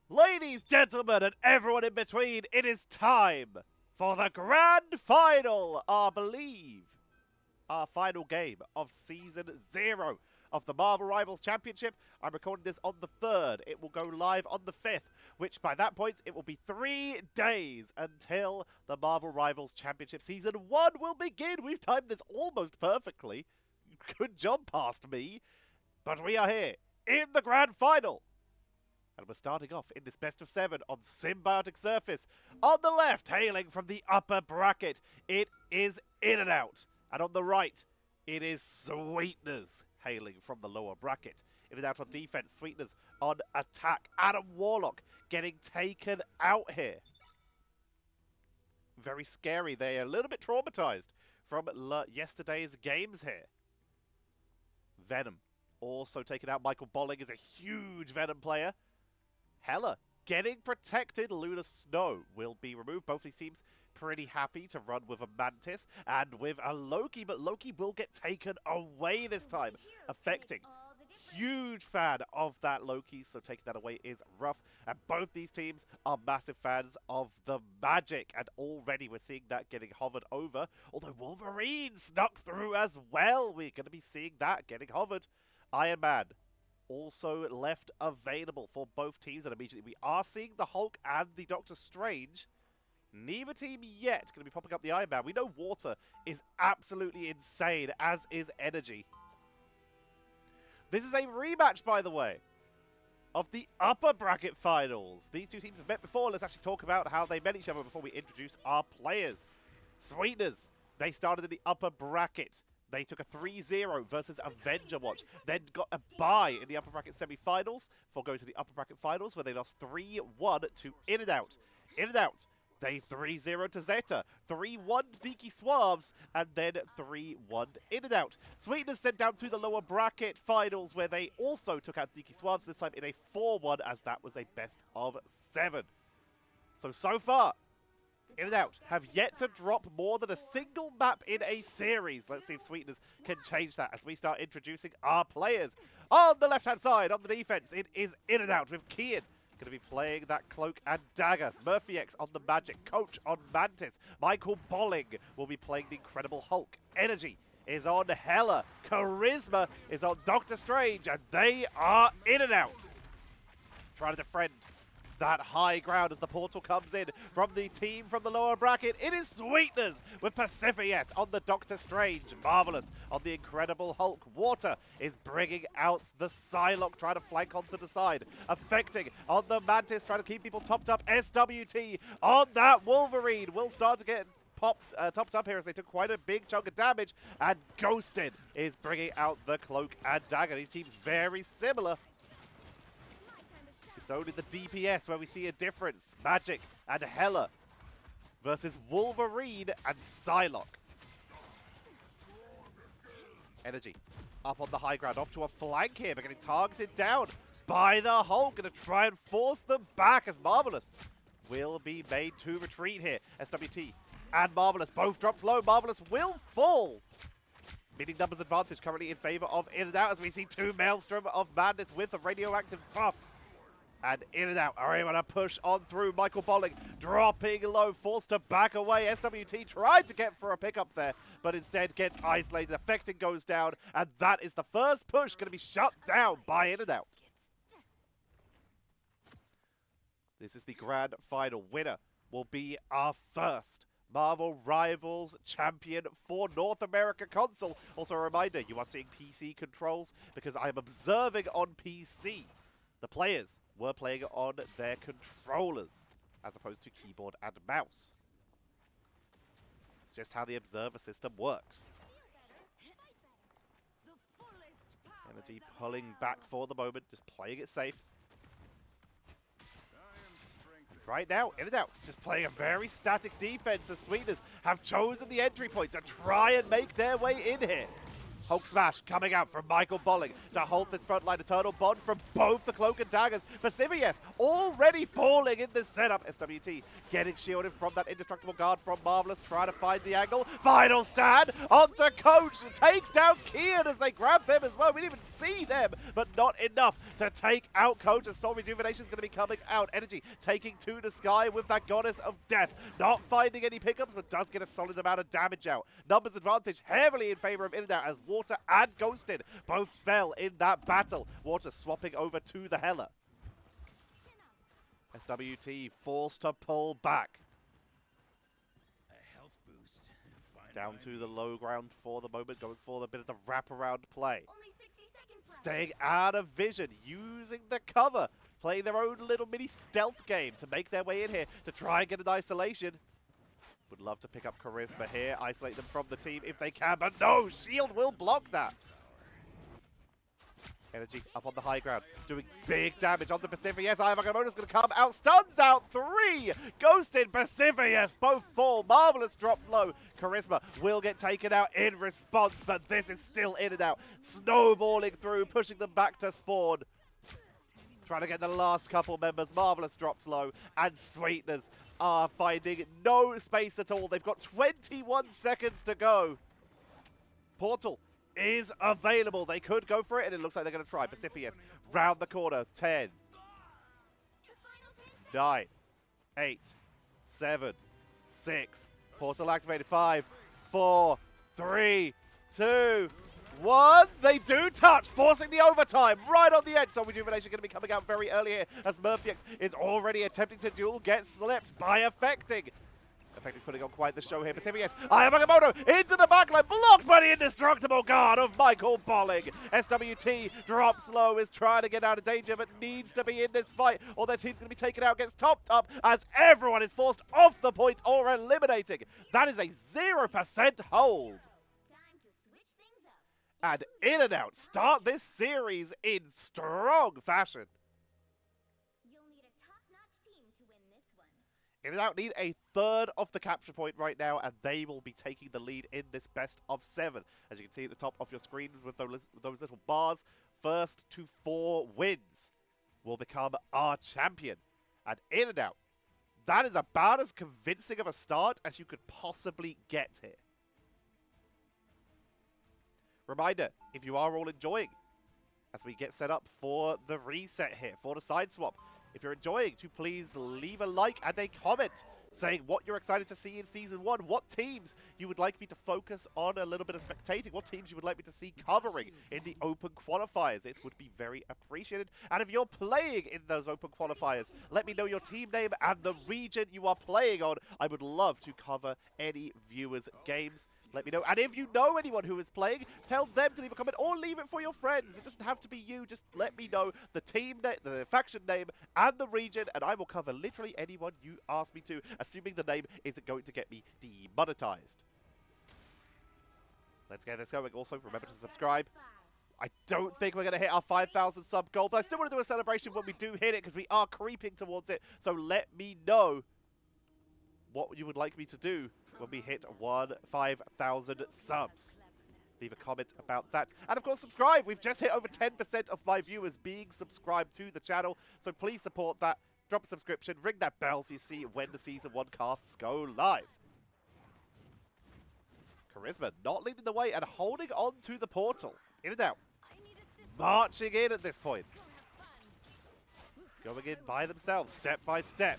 Ladies, gentlemen, and everyone in between, it is time for the grand final, I believe, our final game of Season 0 of the Marvel Rivals Championship. I'm recording this on the 3rd. It will go live on the 5th, which by that point, it will be 3 days until the Marvel Rivals Championship Season 1 will begin. We've timed this almost perfectly. Good job past me. But we are here in the grand final. And we're starting off in this best of 7 on Symbiotic Surface. On the left, hailing from the upper bracket, it is In and Out. And on the right, it is Sweetners, hailing from the lower bracket. In and Out on defense, Sweetners on attack. Adam Warlock getting taken out here. Very scary. They're a little bit traumatized from yesterday's games here. Venom also taken out. Michael Bolling is a huge Venom player. Hela getting protected. Luna Snow will be removed. Both these teams pretty happy to run with a Mantis and with a Loki, but Loki will get taken away this time, affecting. Huge fan of that Loki, so taking that away is rough. And both these teams are massive fans of the Magic, and already we're seeing that getting hovered over. Although Wolverine snuck through as well. We're going to be seeing that getting hovered. Iron Man also left available for both teams, and immediately we are seeing the Hulk and the Doctor Strange. Neither team yet going to be popping up the Iron Man. We know Water is absolutely insane, as is Energy. This is a rematch, by the way, of the upper bracket finals. These two teams have met before. Let's actually talk about how they met each other before we introduce our players. Sweetners, they started in the upper bracket. They took a 3-0 versus Avenger Watch, then got a bye in the upper bracket semi-finals before going to the upper bracket finals, where they lost 3-1 to In and Out. In and Out, they 3-0 to Zeta, 3-1 to Deaky Swabs, and then 3-1 In and Out. Sweetness sent down to the lower bracket finals, where they also took out Deaky Swabs, this time in a 4-1, as that was a best of 7. So far, In and Out have yet to drop more than a single map in a series. Let's see if Sweetness can change that as we start introducing our players. On the left-hand side, on the defense, it is In and Out with Kian going to be playing that Cloak and Dagger. Murphy X on the Magic. Coach on Mantis. Michael Bolling will be playing the Incredible Hulk. Energy is on Hela. Charisma is on Doctor Strange. And they are In and Out, trying to defend that high ground as the portal comes in from the team from the lower bracket. It is Sweetners with Pacifius on the Doctor Strange. Marvelous on the Incredible Hulk. Water is bringing out the Psylocke, trying to flank onto the side. Affecting on the Mantis, trying to keep people topped up. SWT on that Wolverine will start to get topped up here as they took quite a big chunk of damage. And Ghosted is bringing out the Cloak and Dagger. These teams very similar. It's only the DPS where we see a difference. Magic and Hela versus Wolverine and Psylocke. Energy up on the high ground, off to a flank here, but getting targeted down by the Hulk. Going to try and force them back as Marvelous will be made to retreat here. SWT and Marvelous both dropped low. Marvelous will fall. Meaning numbers advantage currently in favor of In and Out as we see two Maelstrom of Madness with the radioactive buff. And In and Out are able to push on through. Michael Bolling dropping low, forced to back away. SWT tried to get for a pickup there, but instead gets isolated. Affecting goes down, and that is the first push going to be shut down by In and Out. This is the grand final. Winner will be our first Marvel Rivals champion for North America console. Also a reminder, you are seeing PC controls because I'm observing on PC. The players were playing on their controllers as opposed to keyboard and mouse. It's just how the observer system works. Energy pulling back for the moment, just playing it safe. Right now, In and Out, just playing a very static defense as Sweetners have chosen the entry point to try and make their way in here. Hulk Smash coming out from Michael Bolling to hold this frontline Eternal Bond from both the Cloak and Daggers. Pacifius already falling in this setup. SWT getting shielded from that indestructible guard from Marvelous, trying to find the angle. Final stand onto Coach. Takes down Kian as they grab them as well. We didn't even see them, but not enough to take out Coach. And Soul Rejuvenation is going to be coming out. Energy taking to the sky with that Goddess of Death. Not finding any pickups, but does get a solid amount of damage out. Numbers advantage heavily in favor of In-N-Out as Water and Ghosted both fell in that battle. Water swapping over to the Hela. SWT forced to pull back. A health boost. Down to the low ground for the moment, going for a bit of the wraparound play. Only 60 seconds left. Staying out of vision, using the cover, playing their own little mini stealth game to make their way in here to try and get an isolation. Would love to pick up Charisma here, isolate them from the team if they can, but no, Shield will block that. Energy up on the high ground, doing big damage on the Pacific. Yes, Ivagamoto's going to come out, stuns out 3. Ghosted Pacific, both fall. Marvelous drops low. Charisma will get taken out in response, but this is still In-N-Out. Snowballing through, pushing them back to spawn. Trying to get the last couple members. Marvelous drops low, and Sweetners are finding no space at all. They've got 21 seconds to go. Portal is available. They could go for it, and it looks like they're going to try. Pacifius round the corner. 10, 9, 8, 7, 6. Portal activated. 5, 4, 3, 2, 1. They do touch, forcing the overtime right on the edge. So Rejuvenation going to be coming out very early here as Murphyx is already attempting to duel, get slipped by Affecting. Affecting's putting on quite the show here. Pacifius, Ayamagamoto into the backline, blocked by the indestructible guard of Michael Bolling. SWT drops low, is trying to get out of danger, but needs to be in this fight, or their team's going to be taken out, gets topped up as everyone is forced off the point or eliminating. That is a 0% hold. Time to switch things up. And In-N-Out start this series in strong fashion. You'll need a top-notch team to win this one. In-N-Out need a third of the capture point right now, and they will be taking the lead in this best of 7. As you can see at the top of your screen with those little bars, first to 4 wins will become our champion. And In-N-Out, that is about as convincing of a start as you could possibly get here. Reminder, if you are all enjoying, as we get set up for the reset here, for the side swap, if you're enjoying, to please leave a like and a comment saying what you're excited to see in Season 1, what teams you would like me to focus on a little bit of spectating, what teams you would like me to see covering in the open qualifiers. It would be very appreciated. And if you're playing in those open qualifiers, let me know your team name and the region you are playing on. I would love to cover any viewers' games. Let me know. And if you know anyone who is playing, tell them to leave a comment or leave it for your friends. It doesn't have to be you. Just let me know the team name, the faction name, and the region, and I will cover literally anyone you ask me to, assuming the name isn't going to get me demonetized. Let's get this going. Also, remember to subscribe. I don't think we're going to hit our 5,000 sub goal, but I still want to do a celebration when we do hit it, because we are creeping towards it. So let me know what you would like me to do when we hit 5,000 subs. Leave a comment about that. And of course, subscribe. We've just hit over 10% of my viewers being subscribed to the channel. So please support that. Drop a subscription. Ring that bell so you see when the Season 1 casts go live. Charisma not leading the way and holding on to the portal. In-N-Out. Marching in at this point. Going in by themselves, step by step.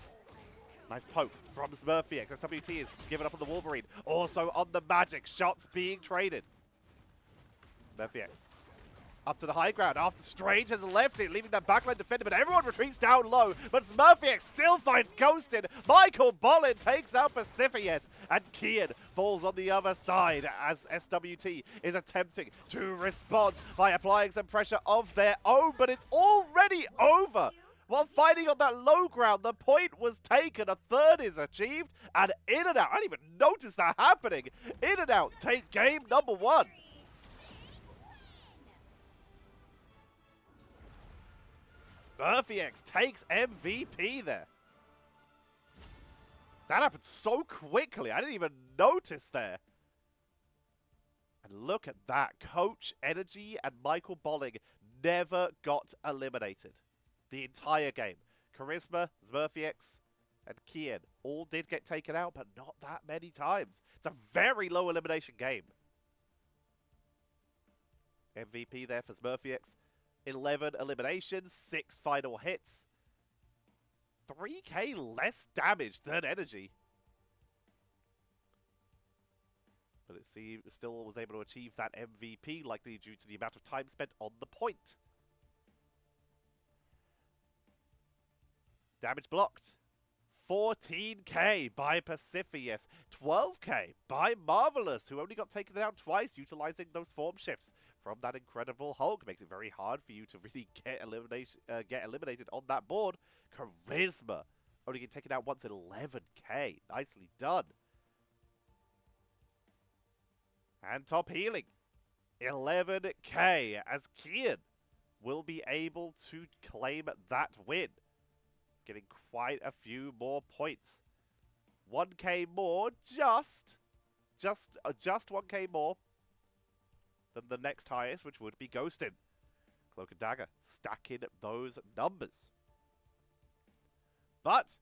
Nice poke from Smurfy. SWT is giving up on the Wolverine. Also on the Magic. Shots being traded. Smurfy up to the high ground after Strange has left it, leaving that backline defender, but everyone retreats down low. But Smurfy still finds Ghosted. Michael Bolin takes out Pacifius, and Kian falls on the other side as SWT is attempting to respond by applying some pressure of their own, but it's already over. While fighting on that low ground, the point was taken, a third is achieved, and In-N-Out, I didn't even notice that happening. In-N-Out take game number 1. Smurfy takes MVP there. That happened so quickly, I didn't even notice there. And look at that. Coach Energy and Michael Bolling never got eliminated the entire game. Charisma, Smurfiex, and Kian all did get taken out, but not that many times. It's a very low elimination game. MVP there for Smurfiex. 11 eliminations, 6 final hits. 3k less damage than Energy. But it seems still was able to achieve that MVP, likely due to the amount of time spent on the point. Damage blocked. 14k by Pacifius. 12k by Marvelous, who only got taken out twice, utilizing those form shifts from that incredible Hulk. Makes it very hard for you to really get eliminated on that board. Charisma only getting taken out once at 11k. Nicely done. And top healing. 11k as Kian will be able to claim that win. Getting quite a few more points. 1k more, just 1k more than the next highest, which would be Ghostin. Cloak and Dagger stacking those numbers. But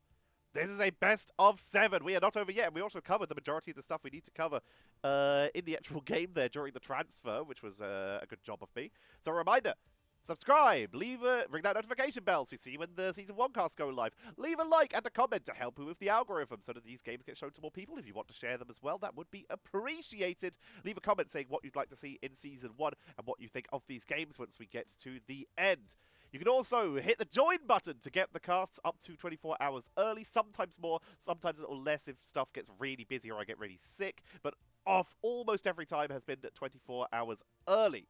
this is a best of 7. We are not over yet. And we also covered the majority of the stuff we need to cover in the actual game there during the transfer, which was a good job of me. So a reminder, subscribe, ring that notification bell so you see when the Season 1 casts go live. Leave a like and a comment to help with the algorithm so that these games get shown to more people. If you want to share them as well, that would be appreciated. Leave a comment saying what you'd like to see in Season 1 and what you think of these games once we get to the end. You can also hit the join button to get the casts up to 24 hours early, sometimes more, sometimes a little less if stuff gets really busy or I get really sick, but almost every time has been 24 hours early.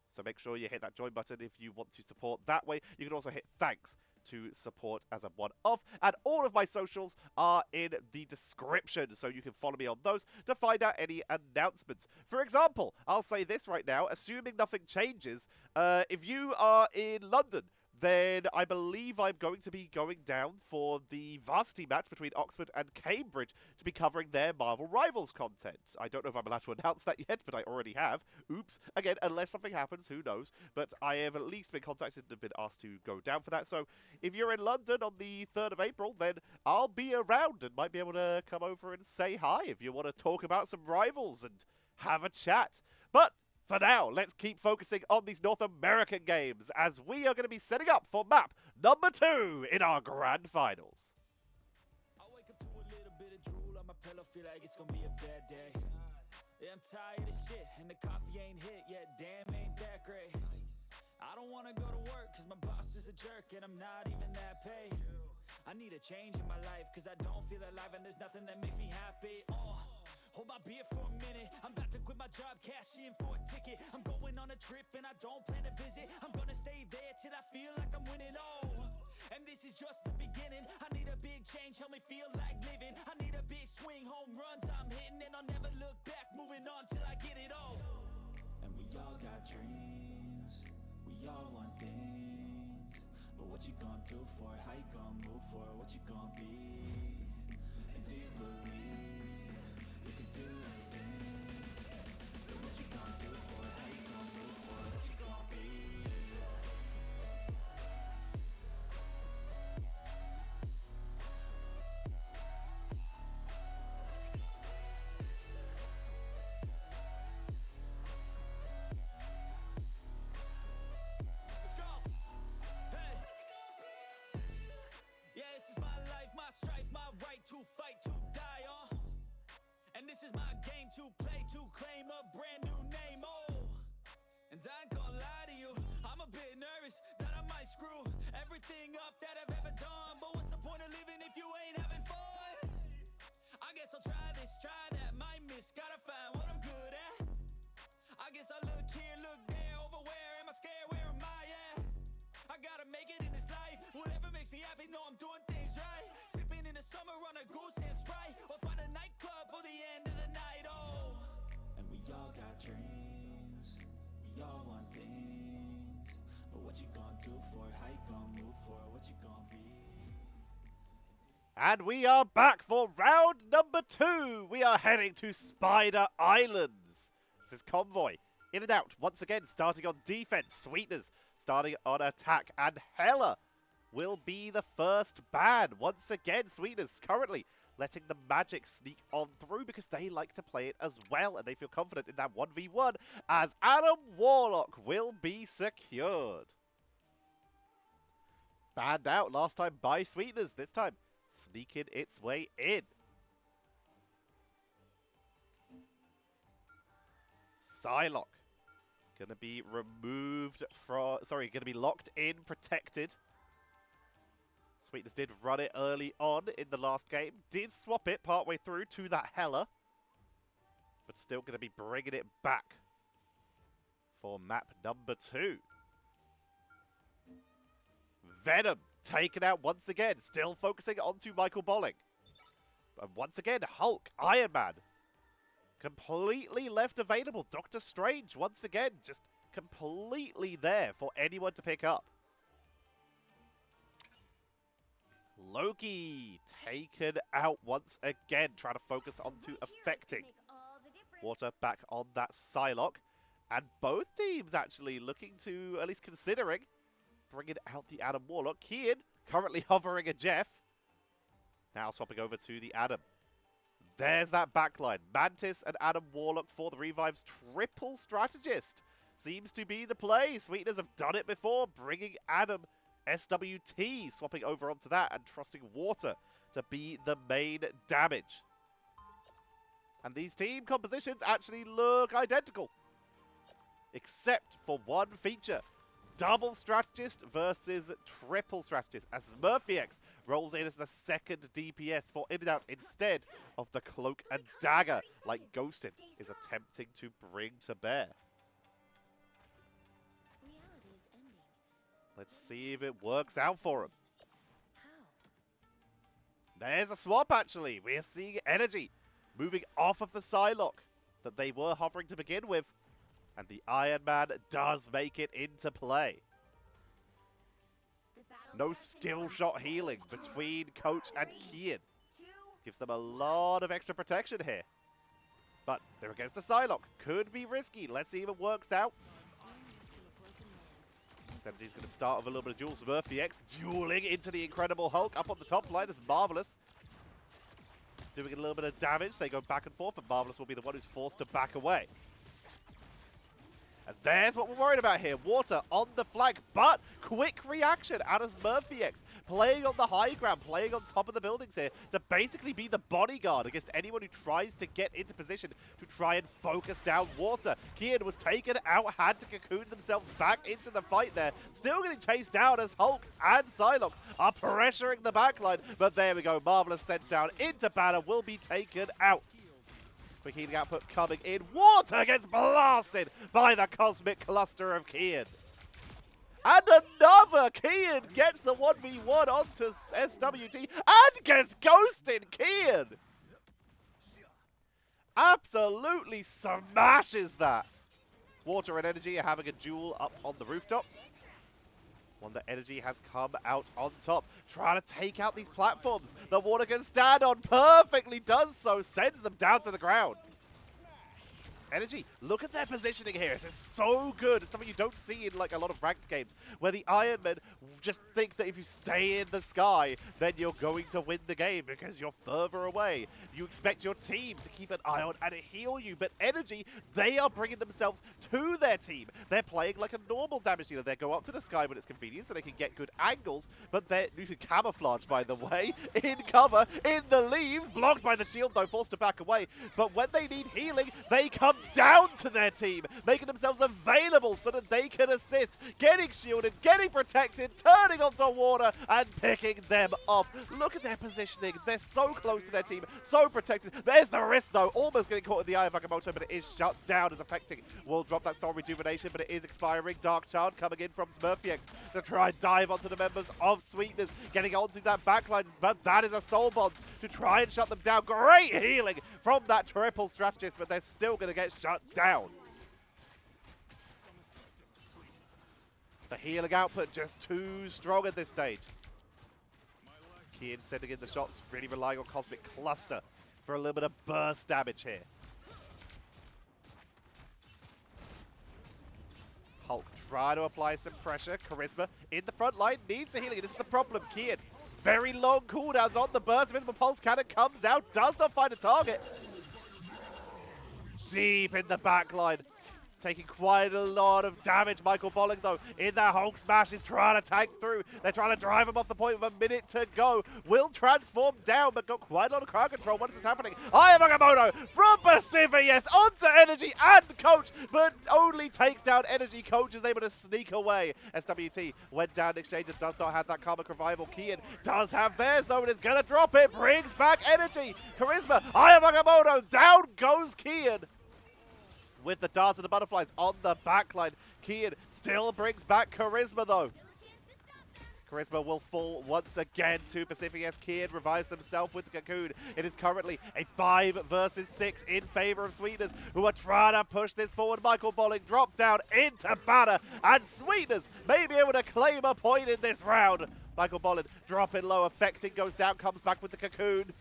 So make sure you hit that join button if you want to support that way. You can also hit thanks to support as a one-off. And all of my socials are in the description, so you can follow me on those to find out any announcements. For example, I'll say this right now, assuming nothing changes, if you are in London, then I believe I'm going to be going down for the varsity match between Oxford and Cambridge to be covering their Marvel Rivals content. I don't know if I'm allowed to announce that yet, but I already have. Oops. Again, unless something happens, who knows. But I have at least been contacted and been asked to go down for that. So if you're in London on the 3rd of April, then I'll be around and might be able to come over and say hi if you want to talk about some Rivals and have a chat. But for now, let's keep focusing on these North American games as we are going to be setting up for map number 2 in our grand finals. I wake up to a little bit of drool on my pillow, feel like it's gonna be a bad day. Yeah, I'm tired of shit, and the coffee ain't hit yet, damn, ain't that great. I don't wanna go to work, cause my boss is a jerk, and I'm not even that paid. I need a change in my life, cause I don't feel alive, and there's nothing that makes me happy. Hold my beer for a minute, I'm about to quit my job, cash in for a ticket. I'm going on a trip and I don't plan to visit. I'm gonna stay there till I feel like I'm winning, and this is just the beginning. I need a big change, help me feel like living. I need a big swing, home runs I'm hitting, and I'll never look back, moving on till I get it all. And we all got dreams, we all want things, but what you gonna do for it? How you gonna move for it? What you gonna be? And do you believe you can do anything? But what you gonna do for it? How you gonna move for it? What you gonna be? Let's go! Hey! Yeah, this is my life, my strife, my right to fight, to die, and this is my game to play, to claim a brand new name, and I ain't gonna lie to you, I'm a bit nervous that I might screw everything up that I've ever done. But what's the point of living if you ain't having fun? I guess I'll try this, try that, might miss, gotta find what I'm good at. I guess I look here, look there, over where am I scared, where am I at? I gotta make it in this life, whatever makes me happy, know I'm doing things right. Sipping in the summer on a goose and Sprite, or find a nightclub for the end of the night, and we all got dreams, we all want things, but what you gonna do for it? How you gonna move for it? What you gonna be? And we are back for round number 2. We are heading to Spider Islands This is Convoy. In and out, once again, starting on defense. Sweetners starting on attack. And Hella will be the first ban. Once again, Sweetners currently letting the Magic sneak on through because they like to play it as well. And they feel confident in that 1v1 as Adam Warlock will be secured. Banned out last time by Sweetners. This time, sneaking its way in. Psylocke. Gonna be removed from... Sorry, gonna be locked in, protected. Sweetness did run it early on in the last game. Did swap it partway through to that Hella. But still gonna be bringing it back for map number 2. Venom taken out once again. Still focusing onto Michael Bolling. And once again, Hulk, Iron Man. Completely left available. Doctor Strange, once again, just completely there for anyone to pick up. Loki taken out once again, trying to focus onto affecting. Water back on that Psylocke. And both teams actually looking to, at least considering, bringing out the Adam Warlock. Kian currently hovering a Jeff. Now swapping over to the Adam. There's that backline. Mantis and Adam Warlock for the Revive's triple strategist. Seems to be the play. Sweetners have done it before, bringing Adam SWT, swapping over onto that and trusting Water to be the main damage. And these team compositions actually look identical, except for one feature. Double strategist versus triple strategist, as Smurfyx rolls in as the second DPS for in and out instead of the cloak and dagger like Ghostin is attempting to bring to bear. Let's see if it works out for him. There's a swap actually. We're seeing energy moving off of the Psylocke that they were hovering to begin with. And the Iron Man does make it into play. No skill shot healing between Coach and Kian. Gives them a lot of extra protection here. But they're against the Psylocke. Could be risky. Let's see if it works out. He's going to start with a little bit of duels. Smurfyx dueling into the Incredible Hulk. Up on the top line is Marvelous. Doing a little bit of damage. They go back and forth, but Marvelous will be the one who's forced to back away. And there's what we're worried about here. Water on the flank, but quick reaction out of Smurfyx. Playing on the high ground, playing on top of the buildings here to basically be the bodyguard against anyone who tries to get into position to try and focus down Water. Kian was taken out, had to cocoon themselves back into the fight there. Still getting chased down as Hulk and Psylocke are pressuring the backline. But there we go. Marvelous sent down into Banner, will be taken out. Quick healing output coming in. Water gets blasted by the Cosmic Cluster of Kian. And another Kian gets the 1v1 onto SWT and gets ghosted. Kian absolutely smashes that. Water and Energy are having a duel up on the rooftops. One that Energy has come out on top, trying to take out these platforms that Water can stand on. Perfectly does so, sends them down to the ground. Energy, look at their positioning here. It's so good. It's something you don't see in like a lot of ranked games, where the Iron Men just think that if you stay in the sky, then you're going to win the game because you're further away. You expect your team to keep an eye on and heal you, but Energy, they are bringing themselves to their team. They're playing like a normal damage dealer. They go up to the sky when it's convenient so they can get good angles, but they're using camouflage, by the way, in cover, in the leaves, blocked by the shield though, forced to back away. But when they need healing, they come down to their team, making themselves available so that they can assist, getting shielded, getting protected, turning onto Water and picking them off. Look at their positioning. They're so close to their team, so protected. There's the risk though, almost getting caught in the eye of Agamotto, but it is shut down as affecting. Will drop that Soul Rejuvenation, but it is expiring. Dark Child coming in from Smurfyx to try and dive onto the members of Sweetness, getting onto that backline, but that is a Soul Bond to try and shut them down. Great healing from that triple strategist, but they're still going to get shut down. The healing output just too strong at this stage. Kian sending in the shots, really relying on Cosmic Cluster for a little bit of burst damage here. Hulk try to apply some pressure. Charisma in the front line needs the healing. This is the problem. Kian, very long cooldowns on the burst. Invisible Pulse Cannon comes out, does not find a target. Deep in the back line. Taking quite a lot of damage. Michael Bolling, though, in that Hulk smash is trying to tank through. They're trying to drive him off the point with a minute to go. Will transform down, but got quite a lot of crowd control. What is this happening? Aya Magamoto from Pacific, yes, onto Energy and Coach, but only takes down Energy. Coach is able to sneak away. SWT went down in exchange and does not have that Karmic Revival. Kian does have theirs, though, and is going to drop it. Brings back Energy. Charisma. Aya Magamoto. Down goes Kian. With the darts and the butterflies on the backline. Kian still brings back Charisma, though. Charisma will fall once again to Pacific as Kian revives himself with the Cocoon. It is currently a 5 versus 6 in favor of Sweetners, who are trying to push this forward. Michael Bolling dropped down into banner, and Sweetners may be able to claim a point in this round. Michael Bolling dropping low, affecting, goes down, comes back with the Cocoon.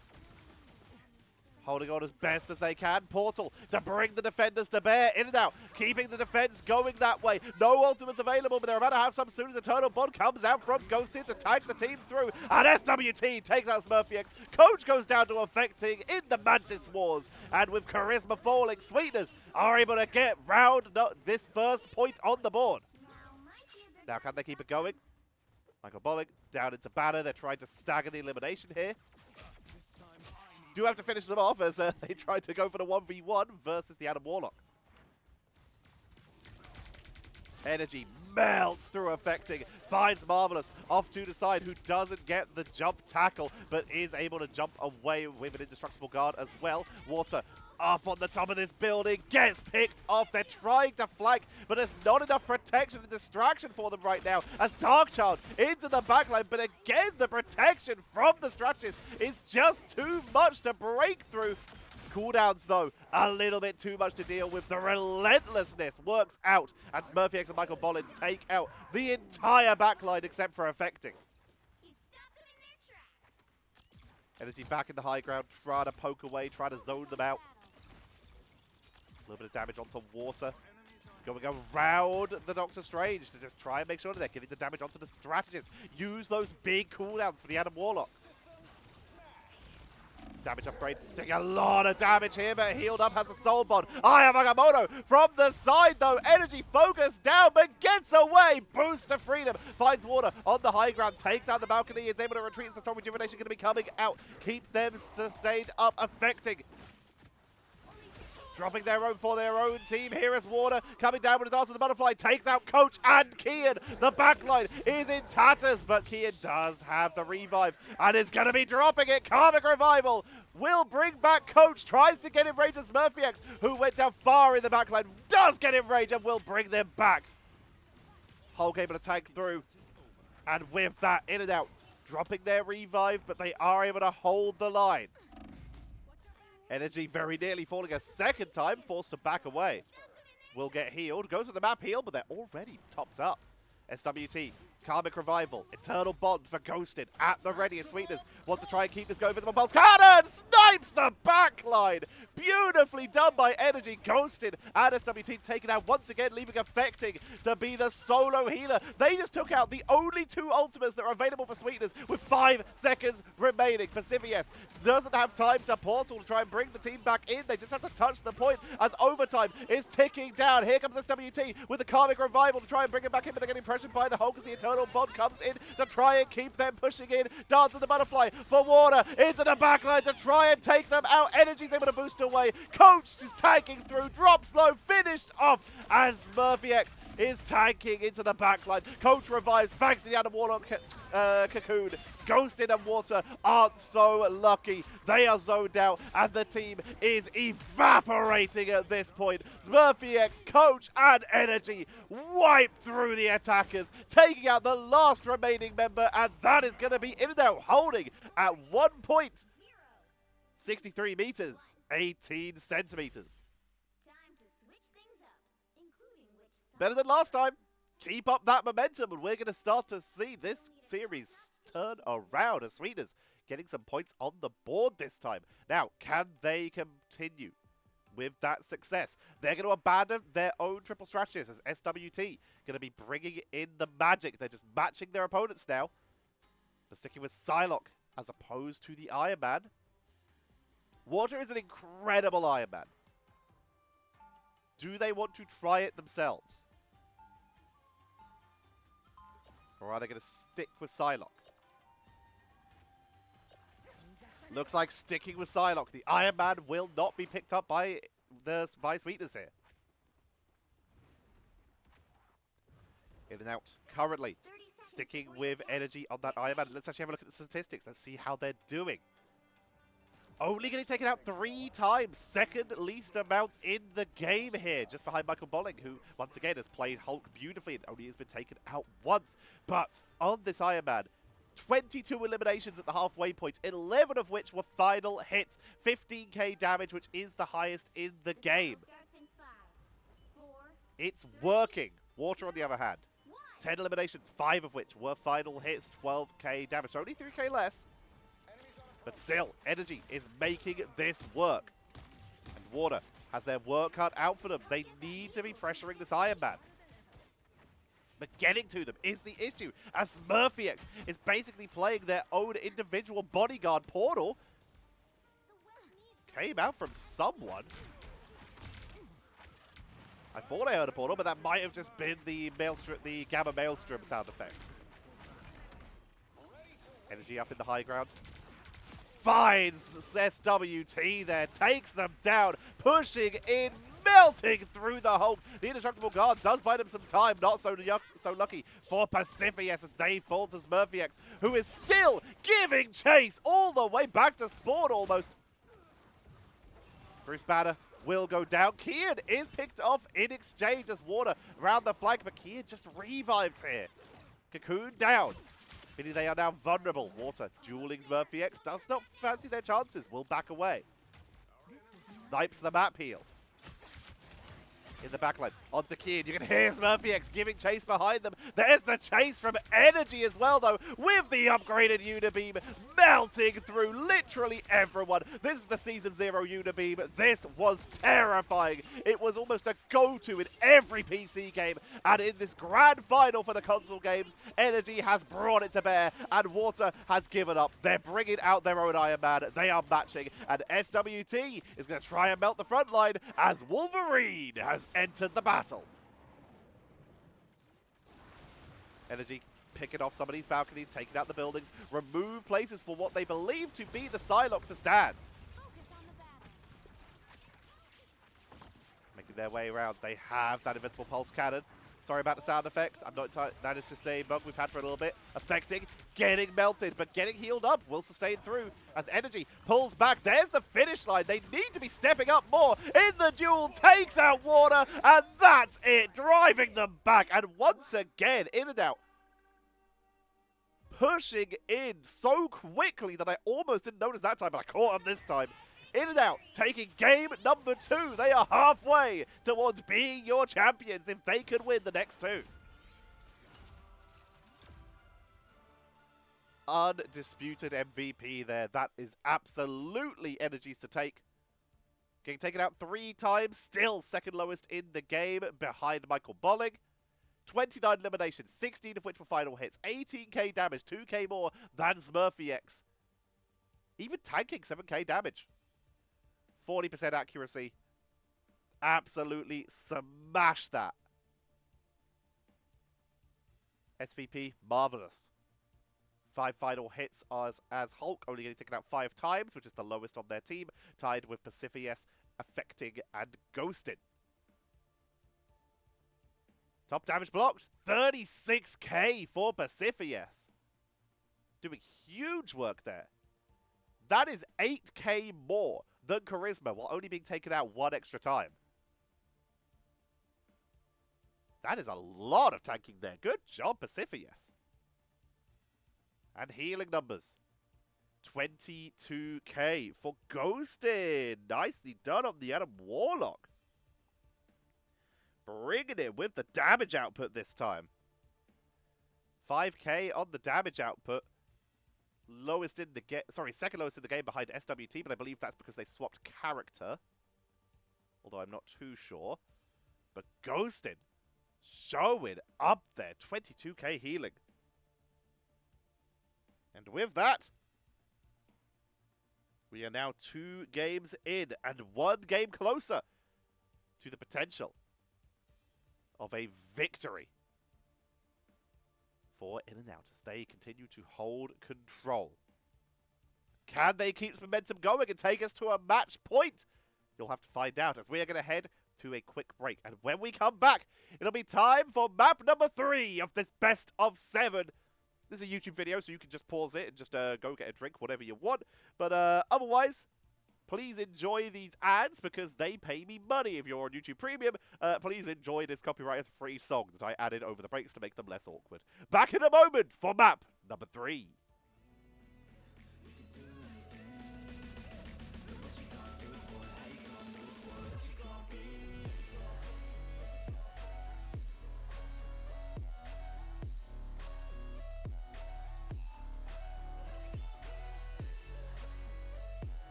Holding on as best as they can. Portal to bring the defenders to bear. In and out. Keeping the defense going that way. No ultimates available, but they're about to have some soon as Eternal Bond comes out from Ghosted to tag the team through. And SWT takes out SmurfyX. Coach goes down to affecting in the Mantis Wars. And with Charisma falling, Sweetners are able to get round this first point on the board. Now, can they keep it going? Michael Bolling down into banner. They're trying to stagger the elimination here. Do have to finish them off as they try to go for the 1v1 versus the Adam Warlock. Energy melts through affecting, finds Marvelous off to the side, who doesn't get the jump tackle, but is able to jump away with an indestructible guard as well. Water up on the top of this building, gets picked off. They're trying to flank, but there's not enough protection and distraction for them right now as Darkchild into the backline. But again, the protection from the strategist is just too much to break through. Cooldowns, though, a little bit too much to deal with. The relentlessness works out, and SmurfyX and Michael Bolling take out the entire backline except for affecting. Energy back in the high ground, trying to poke away, trying to zone them out. A little bit of damage onto Water. Going around the Doctor Strange to just try and make sure that they're giving the damage onto the strategist. Use those big cooldowns for the Adam Warlock. Damage upgrade, taking a lot of damage here, but healed up, has a soul bond. Aya Magamoto from the side, though. Energy focused down, but gets away. Boost to freedom. Finds Water on the high ground, takes out the balcony, is able to retreat. The Soul Rejuvenation going to be coming out. Keeps them sustained up, affecting. Dropping their own for their own team. Here is Water coming down with a dance of the butterfly. Takes out Coach and Kian. The backline is in tatters, but Kian does have the revive and is going to be dropping it. Karmic Revival will bring back Coach. Tries to get in range of SmurfyX, who went down far in the backline. Does get in range and will bring them back. Hulk able to tank through. And with that, in and out. Dropping their revive, but they are able to hold the line. Energy very nearly falling a second time, forced to back away. Will get healed, goes to the map heal, but they're already topped up. SWT, Karmic Revival, Eternal Bond for Ghosted at the ready as Sweetners. Want to try and keep this going for the Pulse Cannon! Snipes the backline! Beautifully done by Energy. Ghosted and SWT taken out once again, leaving affecting to be the solo healer. They just took out the only 2 ultimates that are available for Sweetners with 5 seconds remaining. Pacifius doesn't have time to portal to try and bring the team back in. They just have to touch the point as overtime is ticking down. Here comes SWT with the Karmic Revival to try and bring it back in, but they're getting pressured by the Hulk as the Eternal Bond comes in to try and keep them pushing in. Dance of the Butterfly for Water into the backline to try and take them out. Energy's able to boost away. Coach is tagging through, drops low, finished off, and SmurfyX is tanking into the backline. Coach revives, thanks to the Adam Warlock Cocoon. Ghosted and Water aren't so lucky. They are zoned out, and the team is evaporating at this point. SmurfyX, Coach, and Energy wipe through the attackers, taking out the last remaining member, and that is going to be in and out, holding at 1 point. 63 meters, 18 centimeters. Better than last time. Keep up that momentum, and we're going to start to see this series turn around as Sweetners getting some points on the board this time. Now, can they continue with that success. They're going to abandon their own triple strategies as SWT going to be bringing in the magic. They're just matching their opponents now. They're sticking with Psylocke as opposed to the Iron Man. Water is an incredible Iron Man. Do they want to try it themselves? Or are they going to stick with Psylocke? Looks like sticking with Psylocke. The Iron Man will not be picked up by Sweetners here. In and out. Currently, sticking with energy on that Iron Man. Let's actually have a look at the statistics. Let's see how they're doing. Only getting taken out 3 times. Second least amount in the game here. Just behind Michael Bolling, who, once again, has played Hulk beautifully and only has been taken out once. But on this Iron Man, 22 eliminations at the halfway point, 11 of which were final hits. 15k damage, which is the highest in the game. It's working. Water, on the other hand, 10 eliminations, 5 of which were final hits, 12k damage. So only 3k less. But still, Energy is making this work. And Water has their work cut out for them. They need to be pressuring this Iron Man. But getting to them is the issue, as Smurfyx is basically playing their own individual bodyguard portal. Came out from someone. I thought I heard a portal, but that might have just been the Maelstrom, the Gamma Maelstrom sound effect. Energy up in the high ground. Finds SWT there, takes them down, pushing in, melting through the Hulk. The indestructible guard does buy them some time. Not so lucky for Pacifius as they fall to Smurfyx, who is still giving chase all the way back to spawn almost. Bruce Banner will go down. Kian is picked off in exchange as Water around the flank, but Kian just revives here. Cocoon down. Meaning they are now vulnerable. Water dueling Smurfyx does not fancy their chances. Will back away. Snipes the map heal. In the backline, onto Kian. You can hear Smurfyx giving chase behind them. There's the chase from Energy as well, though, with the upgraded Unibeam melting through literally everyone. This is the Season 0 Unibeam. This was terrifying. It was almost a go-to in every PC game, and in this grand final for the console games, Energy has brought it to bear, and Water has given up. They're bringing out their own Iron Man. They are matching, and SWT is going to try and melt the front line as Wolverine has entered the battle. Energy picking off some of these balconies, taking out the buildings, remove places for what they believe to be the Psylocke to stand. Making their way around. They have that invincible pulse cannon. Sorry about the sound effect. I'm not. That is just a bug we've had for a little bit. Affecting, getting melted, but getting healed up will sustain through as Energy pulls back. There's the finish line. They need to be stepping up more in the duel. Takes out Water, and that's it. Driving them back, and once again, in and out. Pushing in so quickly that I almost didn't notice that time, but I caught him this time. In and out, taking game number 2. They are halfway towards being your champions if they could win the next 2. Undisputed MVP there. That is absolutely Energy's to take. Getting taken out 3 times, still second lowest in the game behind Michael Bolling. 29 eliminations, 16 of which were final hits, 18k damage, 2k more than Smurfyx. Even tanking 7k damage. 40% accuracy. Absolutely smash that. SVP, marvelous. 5 final hits as Hulk, only getting taken out 5 times, which is the lowest on their team, tied with Pacifius, affecting and ghosting. Top damage blocked, 36k for Pacifius. Doing huge work there. That is 8k more than Charisma, while only being taken out 1 extra time. That is a lot of tanking there. Good job, Pacifius. And healing numbers. 22k for Ghosted. Nicely done on the Adam Warlock. Bringing it with the damage output this time. 5k on the damage output. Lowest in the game. Sorry, second lowest in the game behind SWT, but I believe that's because they swapped character. although I'm not too sure. But Ghosted showing up there, 22k healing. And with that, we are now 2 games in and 1 game closer to the potential of a victory for In-N-Out as they continue to hold control. Can they keep this momentum going and take us to a match point? You'll have to find out as we are going to head to a quick break. And when we come back, it'll be time for map number 3 of this best of 7. This is a YouTube video, so you can just pause it and just go get a drink, whatever you want. But otherwise, please enjoy these ads because they pay me money if you're on YouTube Premium. Please enjoy this copyright-free song that I added over the breaks to make them less awkward. Back in a moment for map number 3.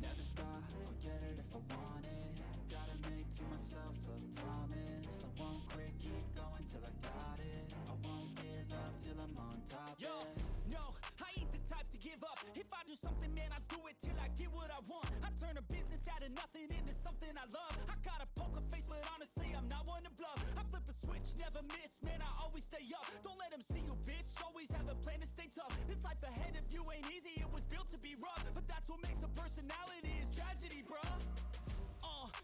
Never stop, I'll get it if I want it. Gotta make to myself a promise. I won't quit, keep going till I got it. I won't give up till I'm on top. Yo, no, I ain't the type to give up. If I do something, man, I do it till I get what I want. I turn a business out of nothing into something I love. I got a poker face, but honestly, I'm not one to bluff. I flip a switch, never miss, man, I always stay up. Don't let them see you, bitch, always have a plan to stay tough. This life ahead of you ain't easy, it was built to be rough. But that's what makes a personality is tragedy, bruh.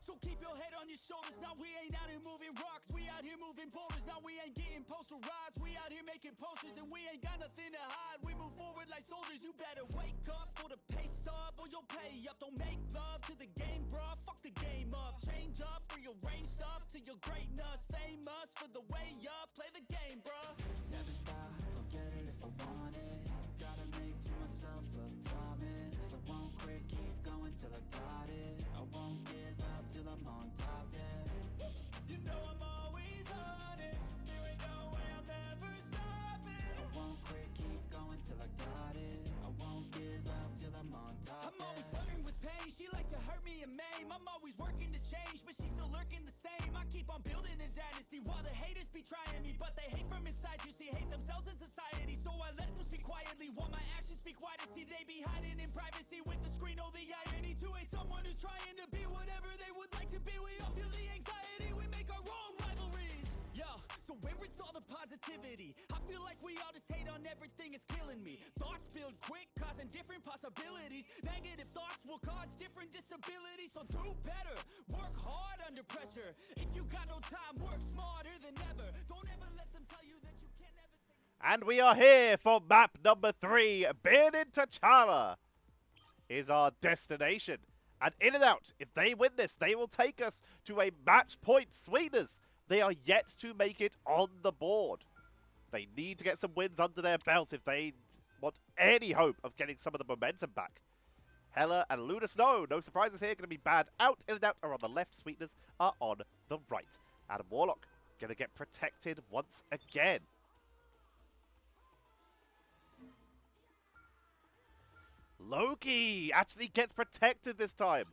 So keep your head on your shoulders. Now we ain't out here moving rocks, we out here moving boulders. Now we ain't getting posterized, we out here making posters. And we ain't got nothing to hide, we move forward like soldiers. You better wake up for the pay stub or you'll pay up. Don't make love to the game, bruh, fuck the game up. Change up, rearrange stuff to your greatness. Famous for the way up, play the game, bruh. Never stop, I'll get it if I want it. Gotta make to myself a promise. I won't quit, keep going till I got it. I won't give up till I'm on top, yeah. You know I'm always honest, there ain't no way I'm ever stopping. I won't quit, keep going till I got it. I won't give up till I'm on top, I'm always flirting with pain, she like to hurt me and maim. I'm always working to change, but she's still lurking the same. I keep on building a dynasty while the haters be trying me. But they hate from inside, you see, hate themselves in society. So I let them speak quietly while my actions speak wider. See, they be hiding in privacy with the screen, oh the irony. To hate someone who's trying to be whatever they would like to be. We all feel the anxiety, we make our own rivalries. Yo, so where is all the positivity? I feel like we all just hate on everything, it's killing me. Thoughts build quick, causing different possibilities. Negative thoughts will cause different disabilities. So do better, work hard under pressure. If you got no time, work smarter than ever. Don't ever let them tell you that you can never say. And we are here for map number 3. Being in T'Challa is our destination. And In-N-Out, if they win this, they will take us to a match point. Sweetners, they are yet to make it on the board. They need to get some wins under their belt if they want any hope of getting some of the momentum back. Hella and Luna Snow, no surprises here, going to be bad out. In-N-Out are on the left, Sweetners are on the right. Adam Warlock going to get protected once again. Loki actually gets protected this time.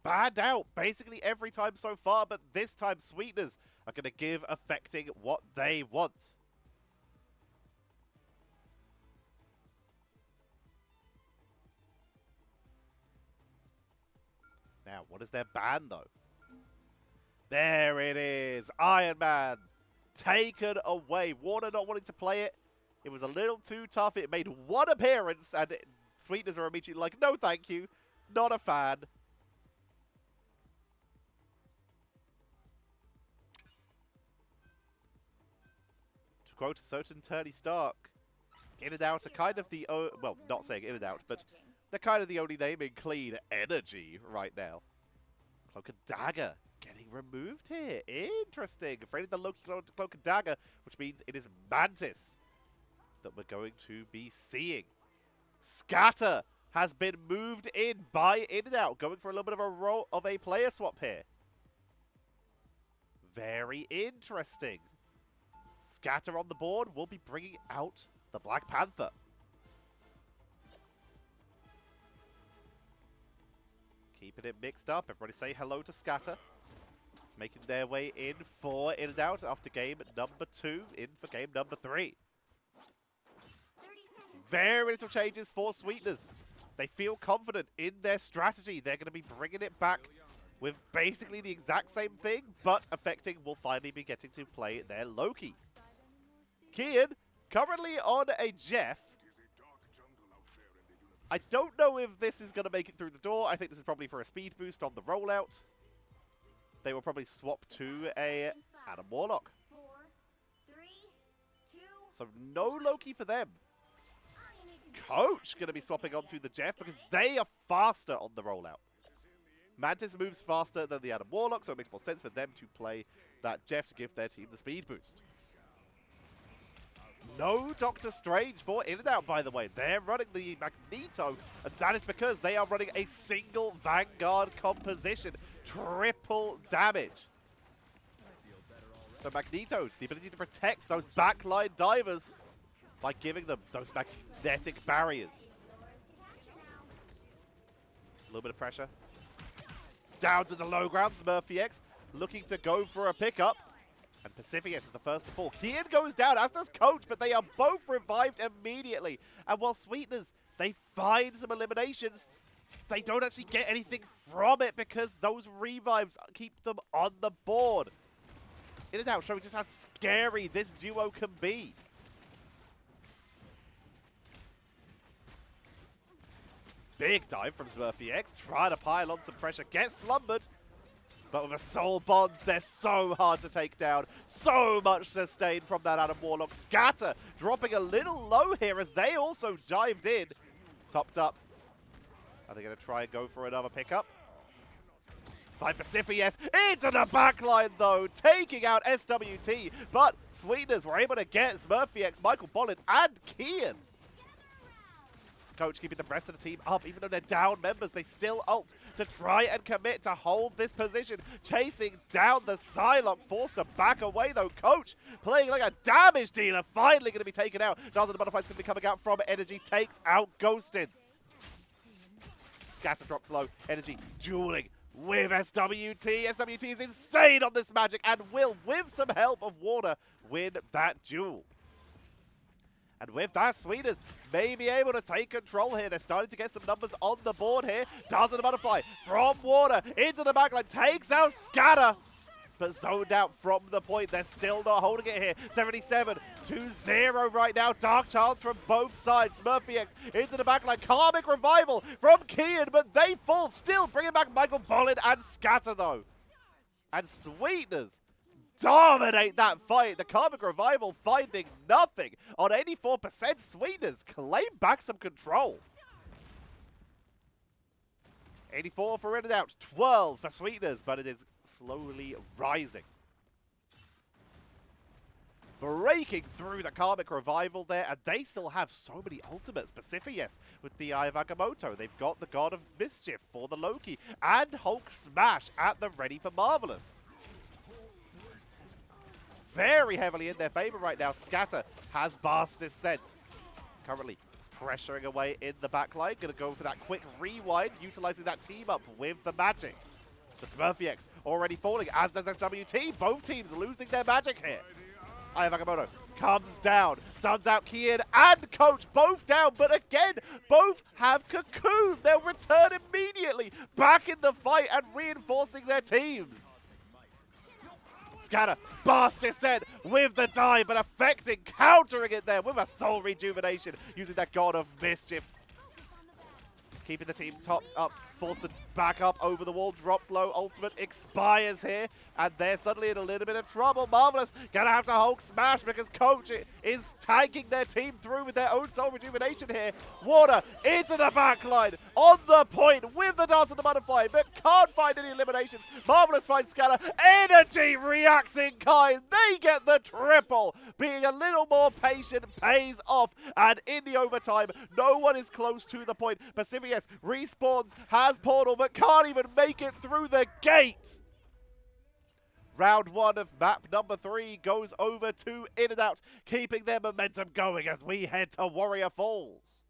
Bad out basically every time so far, but this time Sweetners are going to give affecting what they want. Now, what is their ban, though? There it is. Iron Man taken away. Warner not wanting to play it. It was a little too tough. It made one appearance, and Sweetners are immediately like, no, thank you. Not a fan. To quote a certain Tony Stark, In-N-Out are kind of the... well, not saying In-N-Out, but they're kind of the only name in clean energy right now. Cloak and Dagger getting removed here. Interesting. Afraid of the Loki Cloak and Dagger, which means it is Mantis that we're going to be seeing. Scatter has been moved in by In and Out, going for a little bit of a role of a player swap here. Very interesting. Scatter on the board will be bringing out the Black Panther. Keeping it mixed up. Everybody say hello to Scatter. Making their way in for In and Out after game number 2, in for game number 3. Very little changes for Sweetners. They feel confident in their strategy. They're going to be bringing it back with basically the exact same thing, but Affecting will finally be getting to play their Loki. Kian, currently on a Jeff. I don't know if this is going to make it through the door. I think this is probably for a speed boost on the rollout. They will probably swap to a Adam Warlock. 4, 3, 2, So no Loki for them. Coach going to be swapping onto the Jeff because they are faster on the rollout. Mantis moves faster than the Adam Warlock, so it makes more sense for them to play that Jeff to give their team the speed boost. No Doctor Strange for In and Out, by the way. They're running the Magneto, and that is because they are running a single Vanguard composition. Triple damage. So Magneto, the ability to protect those backline divers by giving them those magnetic barriers. A little bit of pressure. Down to the low ground, SmurfyX looking to go for a pickup. And Pacificus is the first to fall. Kian goes down, as does Coach, but they are both revived immediately. And while Sweetners, they find some eliminations, they don't actually get anything from it because those revives keep them on the board. In and Out showing just how scary this duo can be. Big dive from SmurfyX, trying to pile on some pressure, gets slumbered. But with a soul bond, they're so hard to take down. So much sustain from that Adam Warlock. Scatter dropping a little low here as they also dived in. Topped up. Are they going to try and go for another pickup? Find Pacificus into the backline though, taking out SWT. But Sweetners were able to get SmurfyX, Michael Bolin, and Kian. Coach keeping the rest of the team up. Even though they're down members, they still ult to try and commit to hold this position. Chasing down the Psylocke, forced to back away though. Coach playing like a damage dealer, finally going to be taken out. Dozen the Butterflies going to be coming out from Energy, takes out Ghosted. Scatter drops low, Energy dueling with SWT. SWT is insane on this magic and will, with some help of Warner, win that duel. And with that, Sweetners may be able to take control here. They're starting to get some numbers on the board here. Dozen the Butterfly from Warner into the backline. Takes out Scatter. But zoned out from the point. They're still not holding it here. 77-0 right now. Dark chance from both sides. SmurfyX into the backline. Karmic Revival from Kian, but they fall. Still bringing back Michael Bolin and Scatter though. And Sweetners dominate that fight. The Karmic Revival finding nothing on 84%. Sweetners claim back some control. 84 for In and Out, 12 for Sweetners, but it is slowly rising. Breaking through the Karmic Revival there, and they still have so many ultimates. Pacificus with the Eye of Agamotto. They've got the God of Mischief for the Loki, and Hulk Smash at the ready for Marvelous. Very heavily in their favor right now. Scatter has Blast Descent. Currently pressuring away in the backline. Going to go for that quick rewind, utilizing that team up with the magic. But SmurfyX already falling, as does SWT. Both teams losing their magic here. Eye of Agamotto comes down, stuns out Kian and Coach, both down, but again, both have Cocoon. They'll return immediately back in the fight and reinforcing their teams. Scatter, Blast Descent with the dive, but Affecting, countering it there with a Soul Rejuvenation, using that God of Mischief. Keeping the team topped up forced to back up over the wall, dropped low, ultimate expires here, and they're suddenly in a little bit of trouble. Marvelous gonna have to Hulk smash because Coach is tagging their team through with their own soul rejuvenation here. Water into the backline, on the point with the dance of the butterfly, but can't find any eliminations. Marvelous finds Scanner, Energy reacts in kind, they get the triple. Being a little more patient pays off, and in the overtime, no one is close to the point. Pacifius respawns, has portal, but can't even make it through the gate. Round 1 of map number 3 goes over to In and Out, keeping their momentum going as we head to Warrior Falls.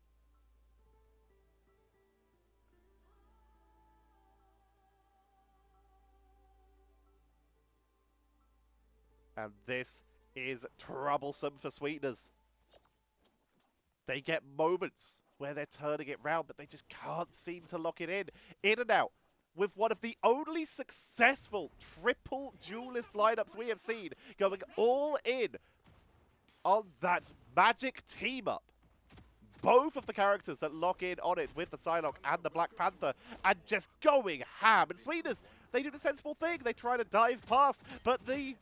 And this is troublesome for Sweetners. They get moments where they're turning it round, but they just can't seem to lock it in. In and Out, with one of the only successful triple duelist lineups we have seen, going all in on that magic team-up. Both of the characters that lock in on it with the Psylocke and the Black Panther, and just going ham. And Sweetners, they do the sensible thing. They try to dive past, but the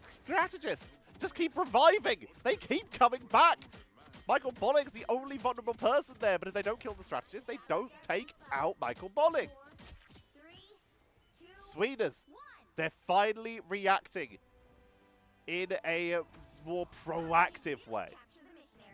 strategists just keep reviving. They keep coming back. Michael Bolling's the only vulnerable person there, but if they don't kill the strategist, they don't take out Michael Bolling. Sweetners, they're finally reacting in a more proactive way.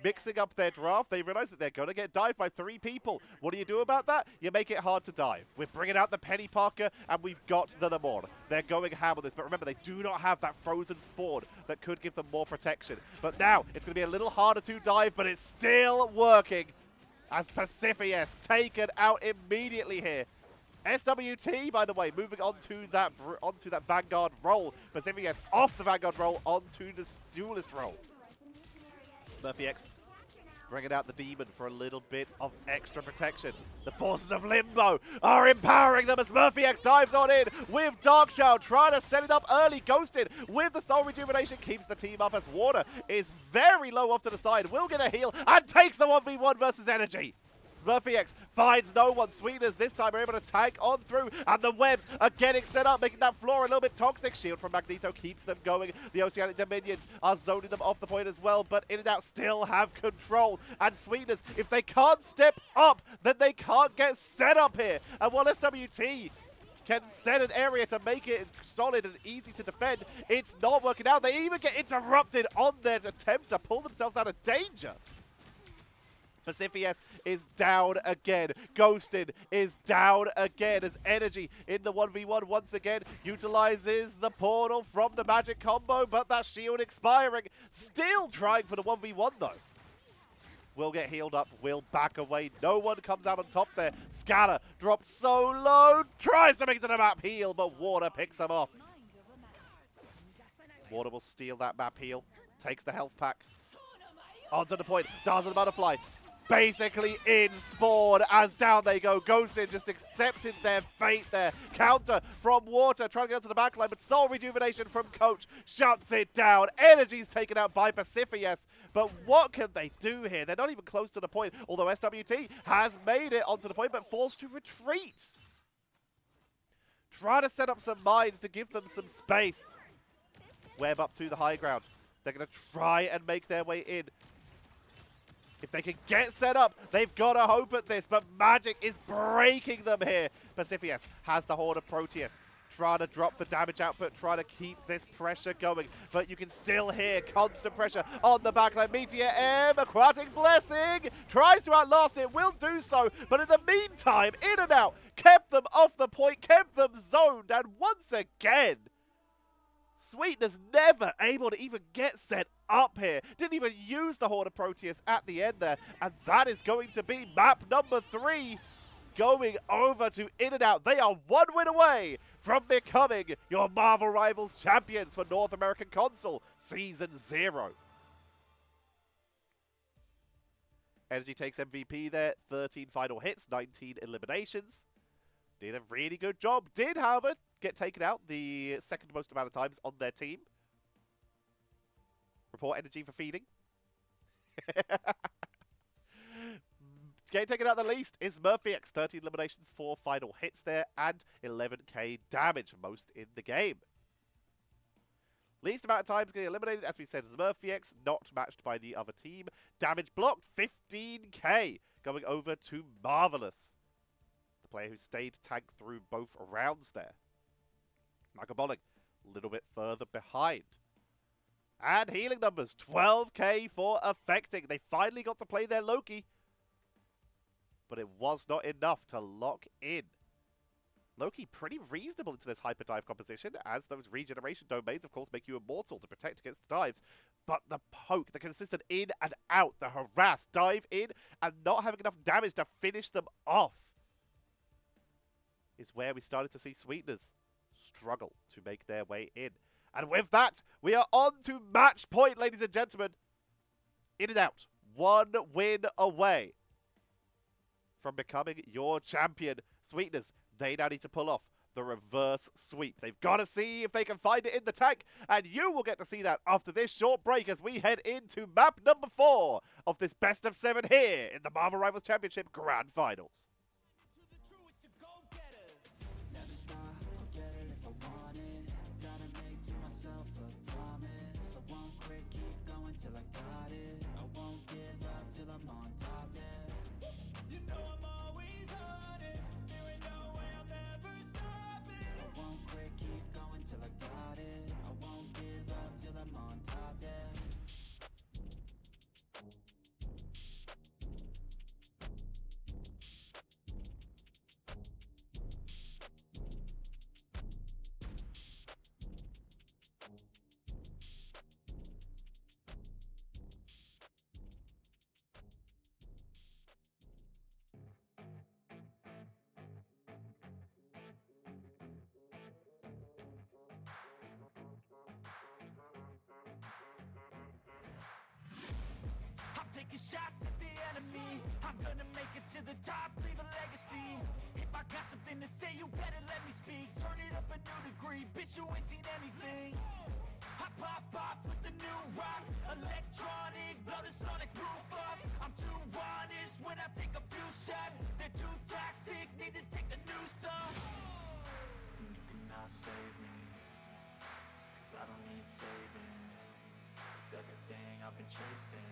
Mixing up their draft, they realize that they're going to get dived by 3 people. What do you do about that? You make it hard to dive. We're bringing out the Penny Parker, and we've got the Namor. They're going ham on this, but remember, they do not have that frozen spawn that could give them more protection. But now, it's going to be a little harder to dive, but it's still working as Pacifius taken out immediately here. SWT, by the way, moving on to that Vanguard role. Pacifius off the Vanguard role onto the Duelist role. Smurfy X bringing out the Demon for a little bit of extra protection. The forces of Limbo are empowering them as Smurfy X dives on in with Darkshroud, trying to set it up early. Ghosted with the Soul Rejuvenation keeps the team up as Water is very low off to the side, will get a heal, and takes the 1v1 versus Energy. Smurfy X finds no one. Sweetners this time are able to tag on through, and the webs are getting set up, making that floor a little bit toxic. Shield from Magneto keeps them going. The Oceanic Dominions are zoning them off the point as well, but In and Out still have control. And Sweetners, if they can't step up, then they can't get set up here. And while SWT can set an area to make it solid and easy to defend, it's not working out. They even get interrupted on their attempt to pull themselves out of danger. Pacifius is down again. Ghosted is down again as Energy in the 1v1 once again utilizes the portal from the magic combo, but that shield expiring. Still trying for the 1v1 though. Will get healed up, will back away. No one comes out on top there. Scanner drops so low, tries to make it to the map heal, but Water picks him off. Water will steal that map heal, takes the health pack. Onto the point, Dance of the Butterfly. Basically in spawn as down they go. Ghosted just accepted their fate there. Counter from Water, trying to get to the backline, but Soul Rejuvenation from Coach shuts it down. Energy's taken out by Pacifius, but what can they do here? They're not even close to the point, although SWT has made it onto the point, but forced to retreat. Try to set up some mines to give them some space. Web up to the high ground. They're going to try and make their way in. If they can get set up, they've got to hope at this, but Magic is breaking them here. Pacifius has the Horde of Proteus, trying to drop the damage output, trying to keep this pressure going, but you can still hear constant pressure on the backline. Meteor M, Aquatic Blessing, tries to outlast it, will do so, but in the meantime, In and Out kept them off the point, kept them zoned, and once again, Sweetness never able to even get set up here. Didn't even use the Horde of Proteus at the end there. And that is going to be map number 3 going over to In and Out. They are 1 win away from becoming your Marvel Rivals champions for North American Console Season 0. Energy takes MVP there. 13 final hits, 19 eliminations. Did a really good job. Did, however, get taken out the second most amount of times on their team. Report Energy for feeding. Getting taken out the least is Murphy X. 13 eliminations, 4 final hits there, and 11k damage, most in the game. Least amount of times getting eliminated, as we said, is Murphy X, not matched by the other team. Damage blocked, 15k, going over to Marvelous, the player who stayed tagged through both rounds there. Michael Bolling, a little bit further behind. And healing numbers, 12k for Affecting. They finally got to play their Loki, but it was not enough to lock in. Loki pretty reasonable into this hyper dive composition, as those regeneration domains, of course, make you immortal to protect against the dives. But the poke, the consistent in and out, the harass, dive in, and not having enough damage to finish them off is where we started to see Sweetners struggle to make their way in. And with that, we are on to match point, ladies and gentlemen. In and out, 1 win away from becoming your champion. Sweetners, they now need to pull off the reverse sweep. They've got to see if they can find it in the tank, and you will get to see that after this short break as we head into map number 4 of this best of 7 here in the Marvel Rivals Championship Grand Finals. Taking shots at the enemy, I'm gonna make it to the top, leave a legacy. If I got something to say, you better let me speak. Turn it up a new degree, bitch, you ain't seen anything. I pop off with the new rock, electronic, blow the sonic roof up. I'm too honest when I take a few shots. They're too toxic, need to take the noose off. And you cannot save me, cause I don't need saving. It's everything I've been chasing,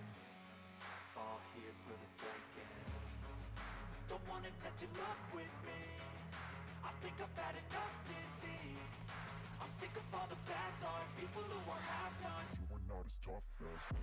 all here for the taking. Don't wanna test your luck with me, I think I've had enough disease. I'm sick of all the bad thoughts, people who are half-nots. You are not as tough as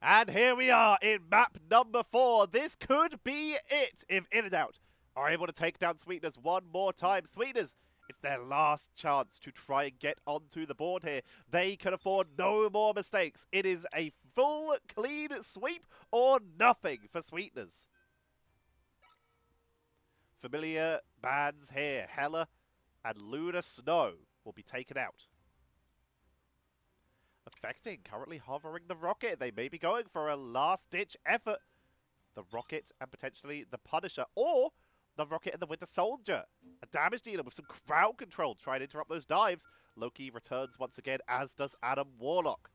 And here we are in map number 4. This could be it if In and Out are able to take down Sweetners one more time. Sweetners, it's their last chance to try and get onto the board here. They can afford no more mistakes. It is a full, clean sweep or nothing for Sweetners. Familiar bands here. Hella and Luna Snow will be taken out. Affecting, currently hovering the Rocket. They may be going for a last-ditch effort. The Rocket and potentially the Punisher, or the Rocket and the Winter Soldier. A damage dealer with some crowd control trying to interrupt those dives. Loki returns once again, as does Adam Warlock.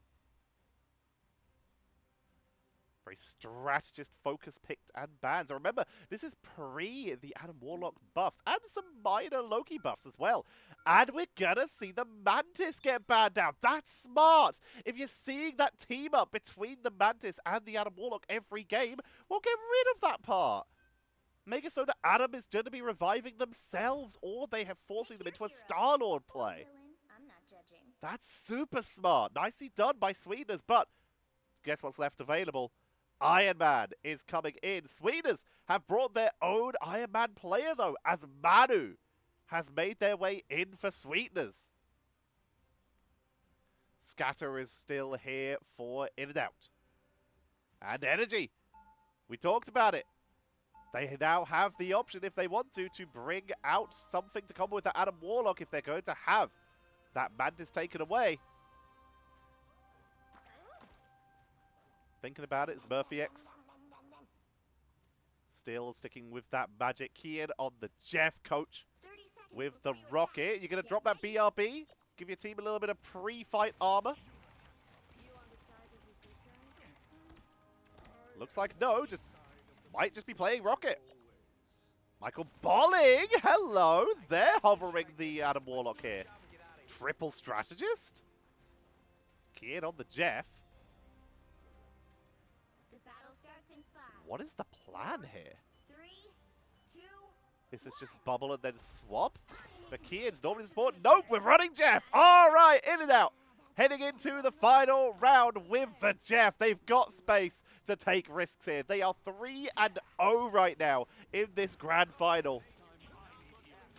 Very strategist focus picked and bans. And remember, this is pre the Adam Warlock buffs and some minor Loki buffs as well. And we're gonna see the Mantis get banned out. That's smart. If you're seeing that team up between the Mantis and the Adam Warlock every game, well, get rid of that part. Make it so that Adam is going to be reviving themselves, or they have forcing them into a Star-Lord play. I'm not judging. That's super smart. Nicely done by Sweetners, but guess what's left available? Iron Man is coming in. Sweetners have brought their own Iron Man player, though, as Manu has made their way in for Sweetners. Scatter is still here for In and Out. And Energy. We talked about it. They now have the option, if they want to bring out something to come with the Adam Warlock if they're going to have that Mantis taken away. Thinking about it, it's Murphy X. Still sticking with that magic. Kian on the Jeff coach with the Rocket. You're going to drop that BRB? Give your team a little bit of pre-fight armor? Looks like no, might just be playing Rocket. Michael Bolling, hello. They're hovering the Adam Warlock here. Triple strategist. Kid on the Jeff. The battle starts in 5. What is the plan here? 3, 2, Is this just bubble and then swap? But Kian's normally the support. Nope, we're running Jeff. All right, in and out. Heading into the final round with the Jeff. They've got space to take risks here. They are 3-0 right now in this grand final,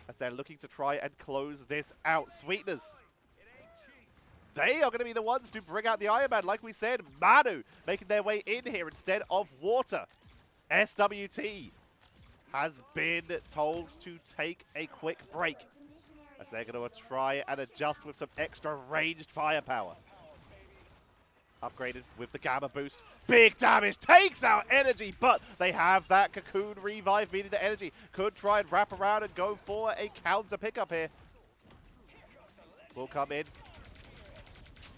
as they're looking to try and close this out. Sweetners, they are going to be the ones to bring out the Iron Man. Like we said, Manu making their way in here instead of Water. SWT has been told to take a quick break, as they're going to try and adjust with some extra ranged firepower. Upgraded with the Gamma boost. Big damage, takes out energy, but they have that Cocoon revive, meaning the energy could try and wrap around and go for a counter pickup here. Will come in.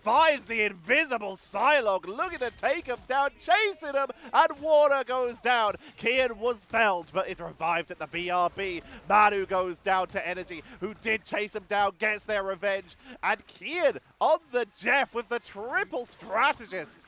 Finds the invisible Psylocke, looking to take him down, chasing him, and Water goes down. Kian was felled, but is revived at the BRB. Manu goes down to Energy, who did chase him down, gets their revenge. And Kian on the Jeff with the triple strategist.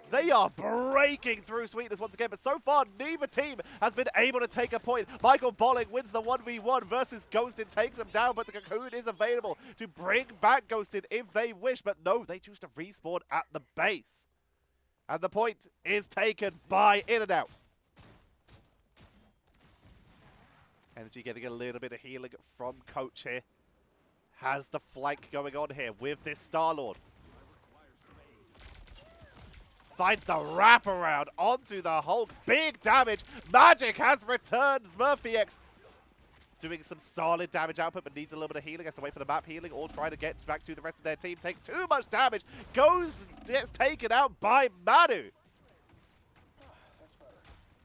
They are breaking through Sweetness once again, but so far, neither team has been able to take a point. Michael Bolling wins the 1v1 versus Ghosted, takes him down, but the Cocoon is available to bring back Ghosted if they wish, but no, they choose to respawn at the base. And the point is taken by In and Out. Energy getting a little bit of healing from Coach here. Has the flank going on here with this Star-Lord. Finds the wraparound onto the Hulk. Big damage. Magic has returned. Smurfy doing some solid damage output, but needs a little bit of healing. Has to wait for the map healing, or trying to get back to the rest of their team. Takes too much damage. Gets taken out by Manu.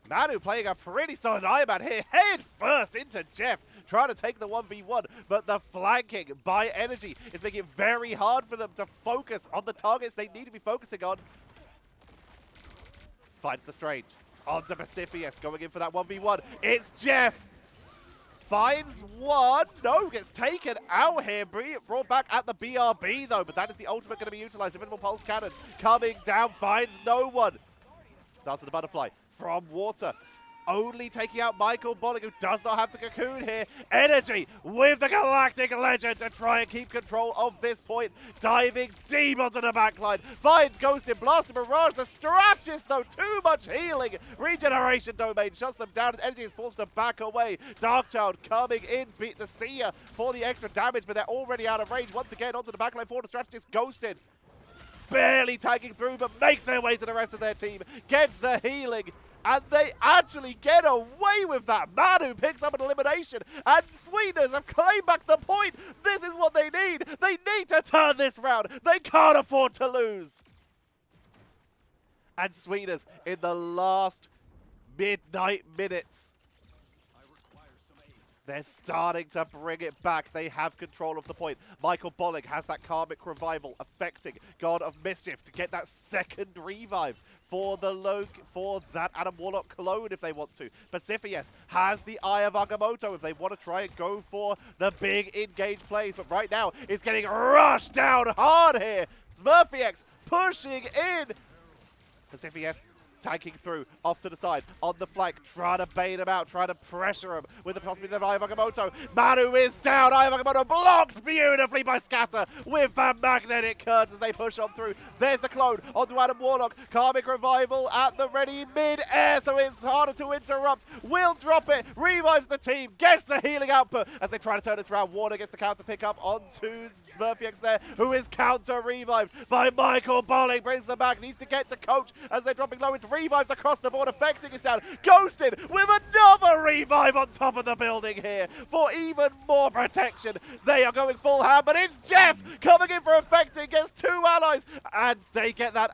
Manu playing a pretty solid Iron Man here. Head first into Jeff, trying to take the 1v1, but the flanking by Energy is making it very hard for them to focus on the targets they need to be focusing on. Finds the Strange. Onto Pacifius, going in for that 1v1. It's Jeff. Finds one. No, gets taken out here. Brought back at the BRB, though, but that is the ultimate going to be utilized. Invisible Pulse Cannon coming down. Finds no one. Dance of the Butterfly from Water. Only taking out Michael Bolling, who does not have the Cocoon here. Energy with the Galactic Legend to try and keep control of this point. Diving deep onto the backline. Finds Ghosted, Blaster Barrage. The strategist, though, too much healing. Regeneration Domain shuts them down. Energy is forced to back away. Darkchild coming in, beat the Seer for the extra damage, but they're already out of range. Once again, onto the backline for the strategist. Ghosted barely tagging through, but makes their way to the rest of their team. Gets the healing. And they actually get away with that. Manu picks up an elimination, and Sweetness have claimed back the point. This is what they need. They need to turn this round. They can't afford to lose. And Sweetness in the last midnight minutes, they're starting to bring it back. They have control of the point. Michael Bolling has that Karmic Revival affecting God of Mischief to get that second revive for that Adam Warlock clone if they want to. Pacifius has the Eye of Agamotto if they want to try and go for the big engage plays. But right now, it's getting rushed down hard here. Smurfy pushing in. Pacifius tanking through, off to the side, on the flank, trying to bait him out, trying to pressure him with the possibility of Eye of Agamotto. Manu is down, Eye of Agamotto blocked beautifully by Scatter with that magnetic curtain as they push on through. There's the clone onto Adam Warlock. Karmic Revival at the ready mid-air, so it's harder to interrupt. Will drop it, revives the team, gets the healing output as they try to turn this around. Warner gets the counter pick up onto Smurfy there, who is counter revived by Michael Bolling. Brings them back, needs to get to Coach as they're dropping low into revives across the board, affecting is down. Ghosted with another revive on top of the building here for even more protection. They are going full hand, but it's Jeff coming in for affecting, gets two allies, and they get that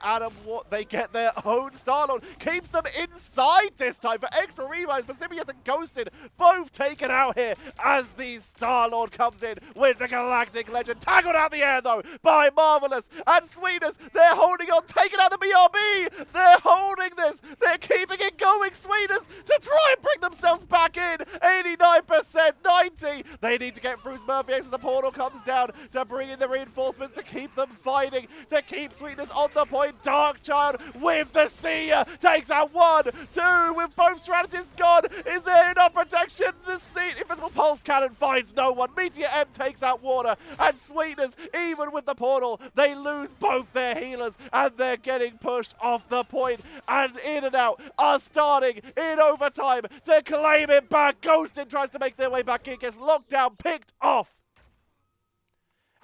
they get their own Star-Lord. Keeps them inside this time for extra revives. Pacifius and Ghosted both taken out here as the Star-Lord comes in with the Galactic Legend. Tackled out the air though by Marvelous and Sweetness. They're holding on, taking out the BRB. They're holding doing this. They're keeping it going, Sweetners, to try and bring themselves back in. 89%, 90. They need to get through Smurfy as the portal comes down to bring in the reinforcements to keep them fighting, to keep Sweetners on the point. Darkchild with the Seer takes out 1, 2 with both strategies gone. Is there enough protection? The Invisible Pulse Cannon finds no one. Meteor M takes out Water, and Sweetners, even with the portal, they lose both their healers, and they're getting pushed off the point, and In and Out are starting in overtime to claim it back. Ghosted tries to make their way back in, gets locked down, picked off,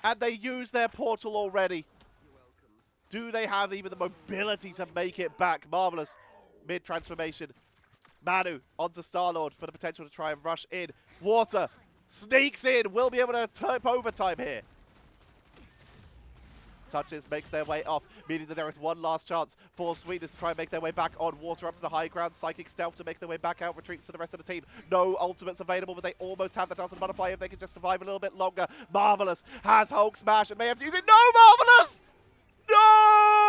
and they use their portal already. Do they have even the mobility to make it back? Marvelous mid-transformation. Manu onto Starlord for the potential to try and rush in. Water sneaks in, will be able to type overtime here. Touches, makes their way off, meaning that there is one last chance for Sweetness to try and make their way back on. Water up to the high ground, Psychic Stealth to make their way back out, retreats to the rest of the team. No ultimates available, but they almost have the Dazzle Butterfly if they can just survive a little bit longer. Marvelous has Hulk Smash and may have to use it. No, Marvelous! No!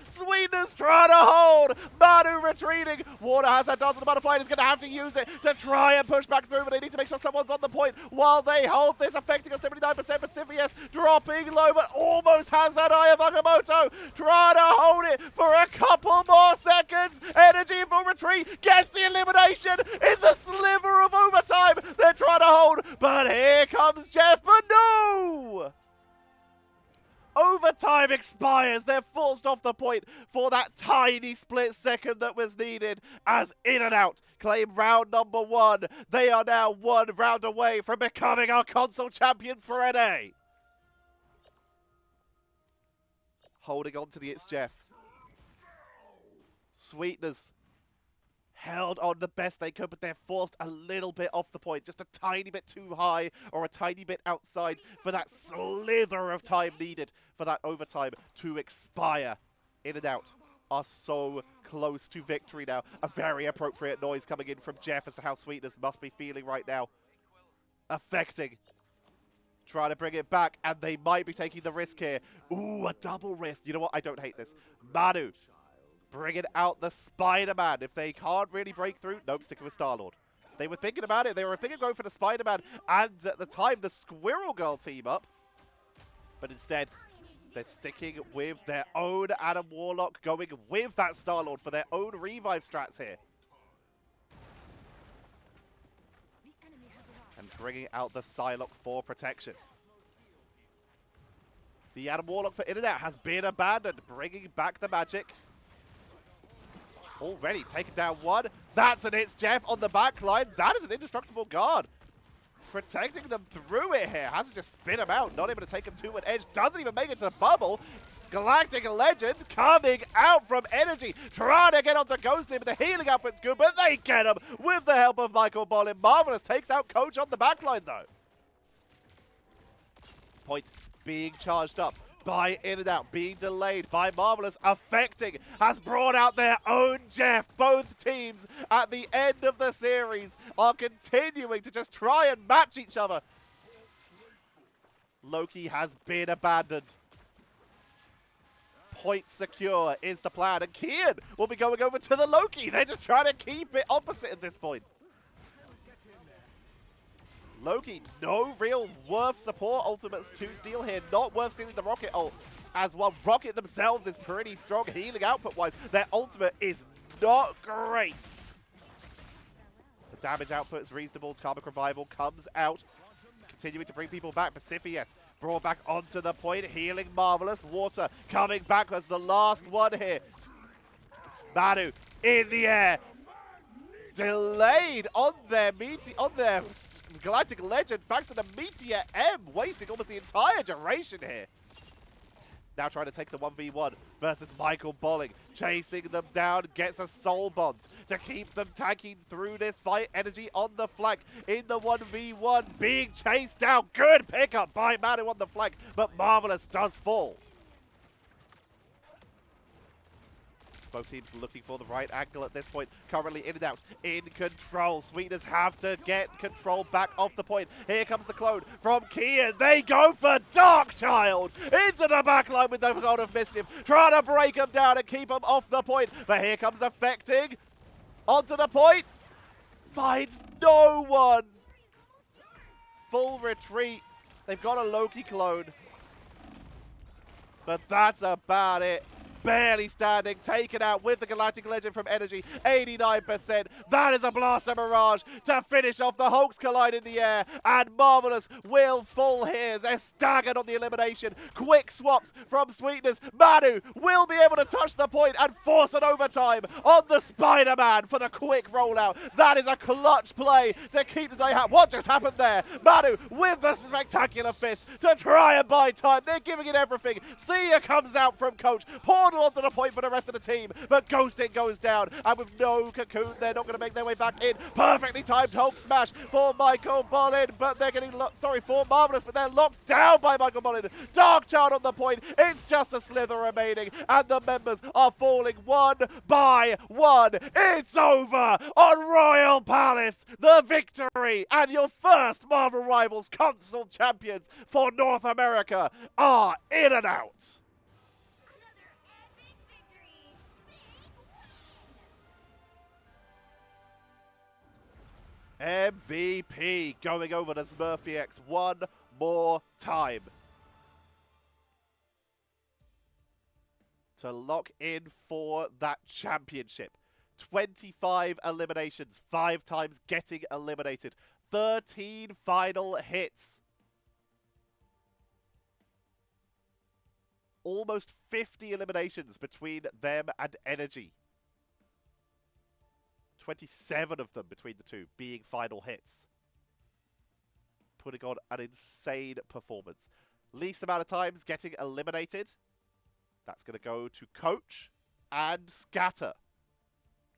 Sweetness trying to hold. Manu retreating. Water has that Dazzle Butterfly and is going to have to use it to try and push back through, but they need to make sure someone's on the point while they hold this, affecting us 79%. Pacifius dropping low, but almost has that Eye of Agamotto. Trying to hold it for a couple more seconds. Energy in full retreat. Gets the elimination in the sliver of overtime. They're trying to hold, but here comes Jeff, but no! Overtime expires. They're forced off the point for that tiny split second that was needed as In and Out claim round number 1. They are now 1 round away from becoming our console champions for NA. Holding on to the It's Jeff. Sweetness held on the best they could, but they're forced a little bit off the point, just a tiny bit too high or a tiny bit outside for that slither of time needed for that overtime to expire. In and Out are so close to victory now. A very appropriate noise coming in from Jeff as to how Sweetness must be feeling right now. Affecting. Trying to bring it back, and they might be taking the risk here. Ooh, a double risk. You know what? I don't hate this. Manu bringing out the Spider-Man. If they can't really break through, nope, sticking with Star-Lord. They were thinking about it. They were thinking of going for the Spider-Man and at the time the Squirrel Girl team up. But instead, they're sticking with their own Adam Warlock, going with that Star-Lord for their own revive strats here. And bringing out the Psylocke for protection. The Adam Warlock for In and Out has been abandoned, bringing back the magic. Already taken down 1. That's an It's Jeff on the back line. That is an indestructible guard. Protecting them through it here. Has to just spin them out. Not able to take them to an edge. Doesn't even make it to the bubble. Galactic Legend coming out from Energy. Trying to get onto Ghostly, but the healing output's good. But they get him with the help of Michael Bolin. Marvelous takes out Coach on the back line though. Point being charged up by In and Out, being delayed by Marvelous. Affecting has brought out their own Jeff. Both teams at the end of the series are continuing to just try and match each other. Loki has been abandoned. Point secure is the plan, and Kian will be going over to the Loki. They're just trying to keep it opposite at this point. Loki, no real worth support ultimates to steal here. Not worth stealing the Rocket ult as well. Rocket themselves is pretty strong healing output-wise. Their ultimate is not great. The damage output is reasonable. Karmic Revival comes out, continuing to bring people back. Pacifius brought back onto the point, healing Marvelous. Water coming back as the last one here. Manu in the air. Delayed on their Galactic Legend thanks to the Meteor M, wasting almost the entire duration here. Now trying to take the 1v1 versus Michael Bolling. Chasing them down, gets a soul bond to keep them tanking through this fight. Energy on the flank in the 1v1, being chased down. Good pickup by Manu on the flank, but Marvelous does fall. Both teams looking for the right angle at this point. Currently in and out, in control. Sweetners have to get control back off the point. Here comes the clone from Kian. They go for Darkchild into the backline with the God of Mischief, trying to break him down and keep him off the point. But here comes Affecting onto the point. Finds no one. Full retreat. They've got a Loki clone. But that's about it. Barely standing, taken out with the Galactic Legend from Energy, 89%. That is a Blaster Mirage to finish off. The Hulks collide in the air, and Marvelous will fall here. They're staggered on the elimination. Quick swaps from Sweetness. Manu will be able to touch the point and force an overtime on the Spider-Man for the quick rollout. That is a clutch play to keep the day out. What just happened there? Manu with the spectacular fist to try and buy time. They're giving it everything. Sia comes out from Coach. Portal onto the point for the rest of the team, but Ghosting goes down, and with no Cocoon, they're not going to make their way back in. Perfectly timed Hulk smash for Michael Bolin, but they're getting for Marvelous, but they're locked down by Michael Bolin. Darkchild on the point. It's just a slither remaining, and the members are falling one by one. It's over on Royal Palace. The victory and your first Marvel Rivals console champions for North America are in and out. MVP going over to SmurfyX one more time to lock in for that championship. 25 eliminations, 5 times getting eliminated, 13 final hits. Almost 50 eliminations between them and Energy. 27 of them between the two being final hits. Putting on an insane performance. Least amount of times getting eliminated. That's going to go to Coach and Scatter.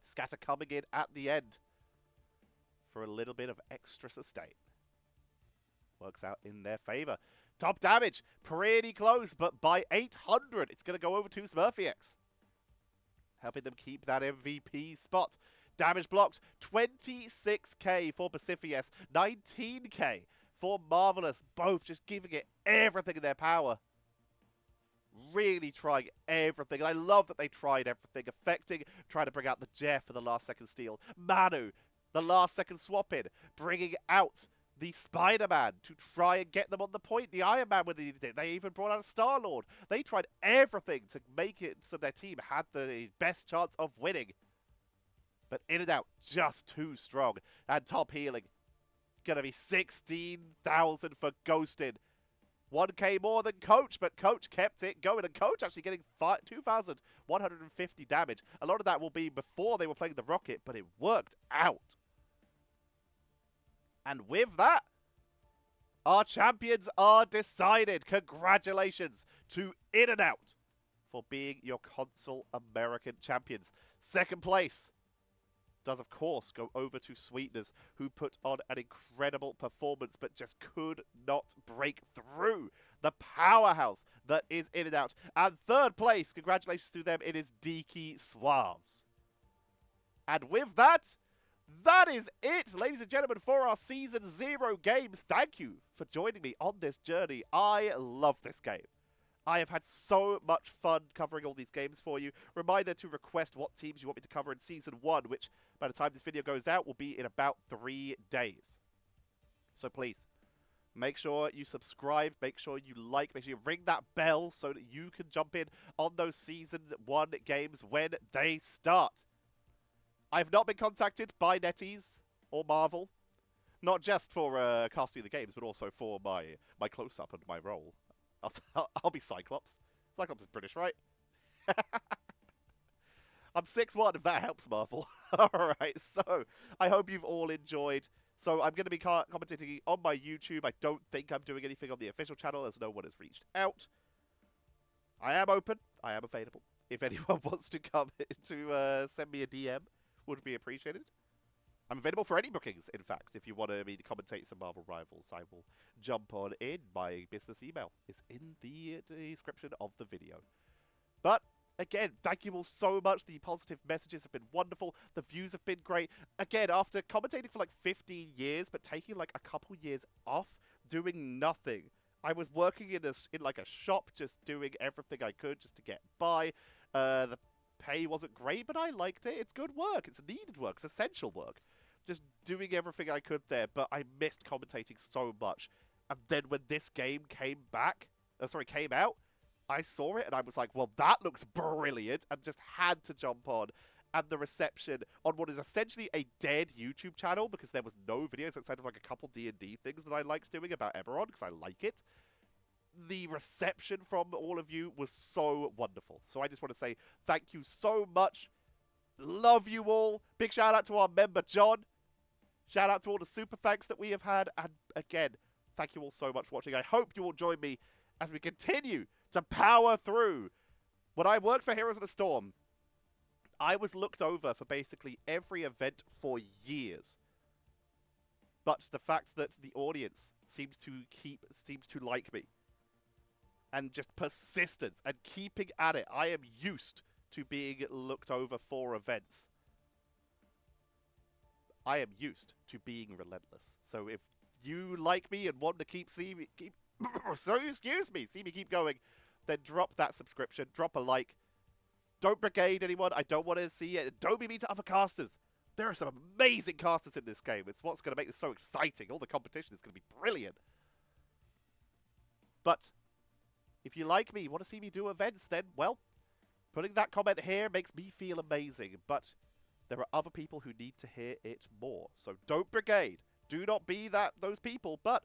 Scatter coming in at the end for a little bit of extra sustain. Works out in their favor. Top damage, pretty close, but by 800, it's going to go over to SmurfyX. Helping them keep that MVP spot. Damage blocked, 26k for Pacifius, 19k for Marvelous. Both just giving it everything in their power. Really trying everything. And I love that they tried everything. Affecting, trying to bring out the Jeff for the last second steal. Manu, the last second swap in, bringing out the Spider-Man to try and get them on the point. The Iron Man when they needed it. They even brought out a Star-Lord. They tried everything to make it so their team had the best chance of winning. But in and out, just too strong. And top healing, going to be 16,000 for Ghosted. 1k more than Coach, but Coach kept it going. And Coach actually getting 2,150 damage. A lot of that will be before they were playing the Rocket, but it worked out. And with that, our champions are decided. Congratulations to In and Out for being your console American champions. Second place does, of course, go over to Sweetners, who put on an incredible performance, but just could not break through the powerhouse that is In and Out. And third place, congratulations to them, it is Deaky Suaves. And with that, that is it, ladies and gentlemen, for our Season 0 games. Thank you for joining me on this journey. I love this game. I have had so much fun covering all these games for you. Reminder to request what teams you want me to cover in Season 1, which by the time this video goes out will be in about 3 days. So please, make sure you subscribe, make sure you like, make sure you ring that bell so that you can jump in on those Season 1 games when they start. I've not been contacted by NetEase or Marvel, not just for casting the games, but also for my close-up and my role. I'll be Cyclops. Cyclops is British, right? I'm 6'1", if that helps, Marvel. Alright, so I hope you've all enjoyed. So I'm going to be commentating on my YouTube. I don't think I'm doing anything on the official channel, as no one has reached out. I am open. I am available. If anyone wants to come to send me a DM, would be appreciated. I'm available for any bookings, in fact. If you want me to commentate some Marvel Rivals, I will jump on in. My business email is in the description of the video. But again, thank you all so much. The positive messages have been wonderful. The views have been great. Again, after commentating for like 15 years, but taking like a couple years off, doing nothing. I was working in like a shop, just doing everything I could just to get by. The pay wasn't great, but I liked it. It's good work. It's needed work. It's essential work. Just doing everything I could there, but I missed commentating so much. And then when this game came out, I saw it and I was like, well, that looks brilliant, and just had to jump on. And the reception on what is essentially a dead YouTube channel, because there was no videos outside of like a couple D&D things that I liked doing about Eberron, because I like it. The reception from all of you was so wonderful. So I just want to say thank you so much. Love you all. Big shout out to our member, John. Shout out to all the super thanks that we have had. And again, thank you all so much for watching. I hope you will join me as we continue to power through. When I worked for Heroes of the Storm, I was looked over for basically every event for years. But the fact that the audience seems to like me, and just persistence and keeping at it, I am used to being looked over for events. I am used to being relentless. So if you like me and want to see me keep going, then drop that subscription, drop a like. Don't brigade anyone. I don't want to see it. Don't be mean to other casters. There are some amazing casters in this game. It's what's going to make this so exciting. All the competition is going to be brilliant. But if you like me, want to see me do events, then, well, putting that comment here makes me feel amazing. But there are other people who need to hear it more. So don't brigade. Do not be those people. But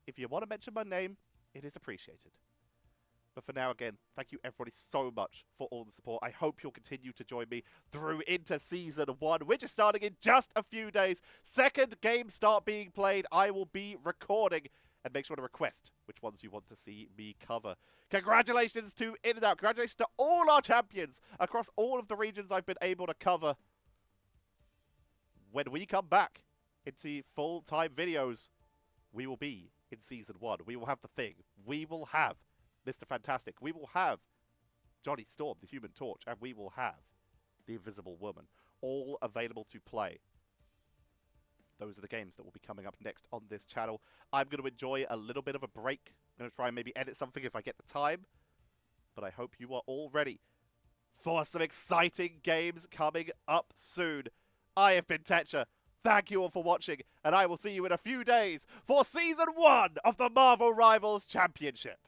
if you want to mention my name, it is appreciated. But for now, again, thank you everybody so much for all the support. I hope you'll continue to join me through into Season 1, which is starting in just a few days. Second game start being played, I will be recording. And make sure to request which ones you want to see me cover. Congratulations to In and Out. Congratulations to all our champions across all of the regions I've been able to cover. When we come back into full-time videos, we will be in Season 1. We will have the Thing. We will have Mr. Fantastic. We will have Johnny Storm, the Human Torch. And we will have the Invisible Woman. All available to play. Those are the games that will be coming up next on this channel. I'm going to enjoy a little bit of a break. I'm going to try and maybe edit something if I get the time. But I hope you are all ready for some exciting games coming up soon. I have been Tetcher. Thank you all for watching. And I will see you in a few days for Season 1 of the Marvel Rivals Championship.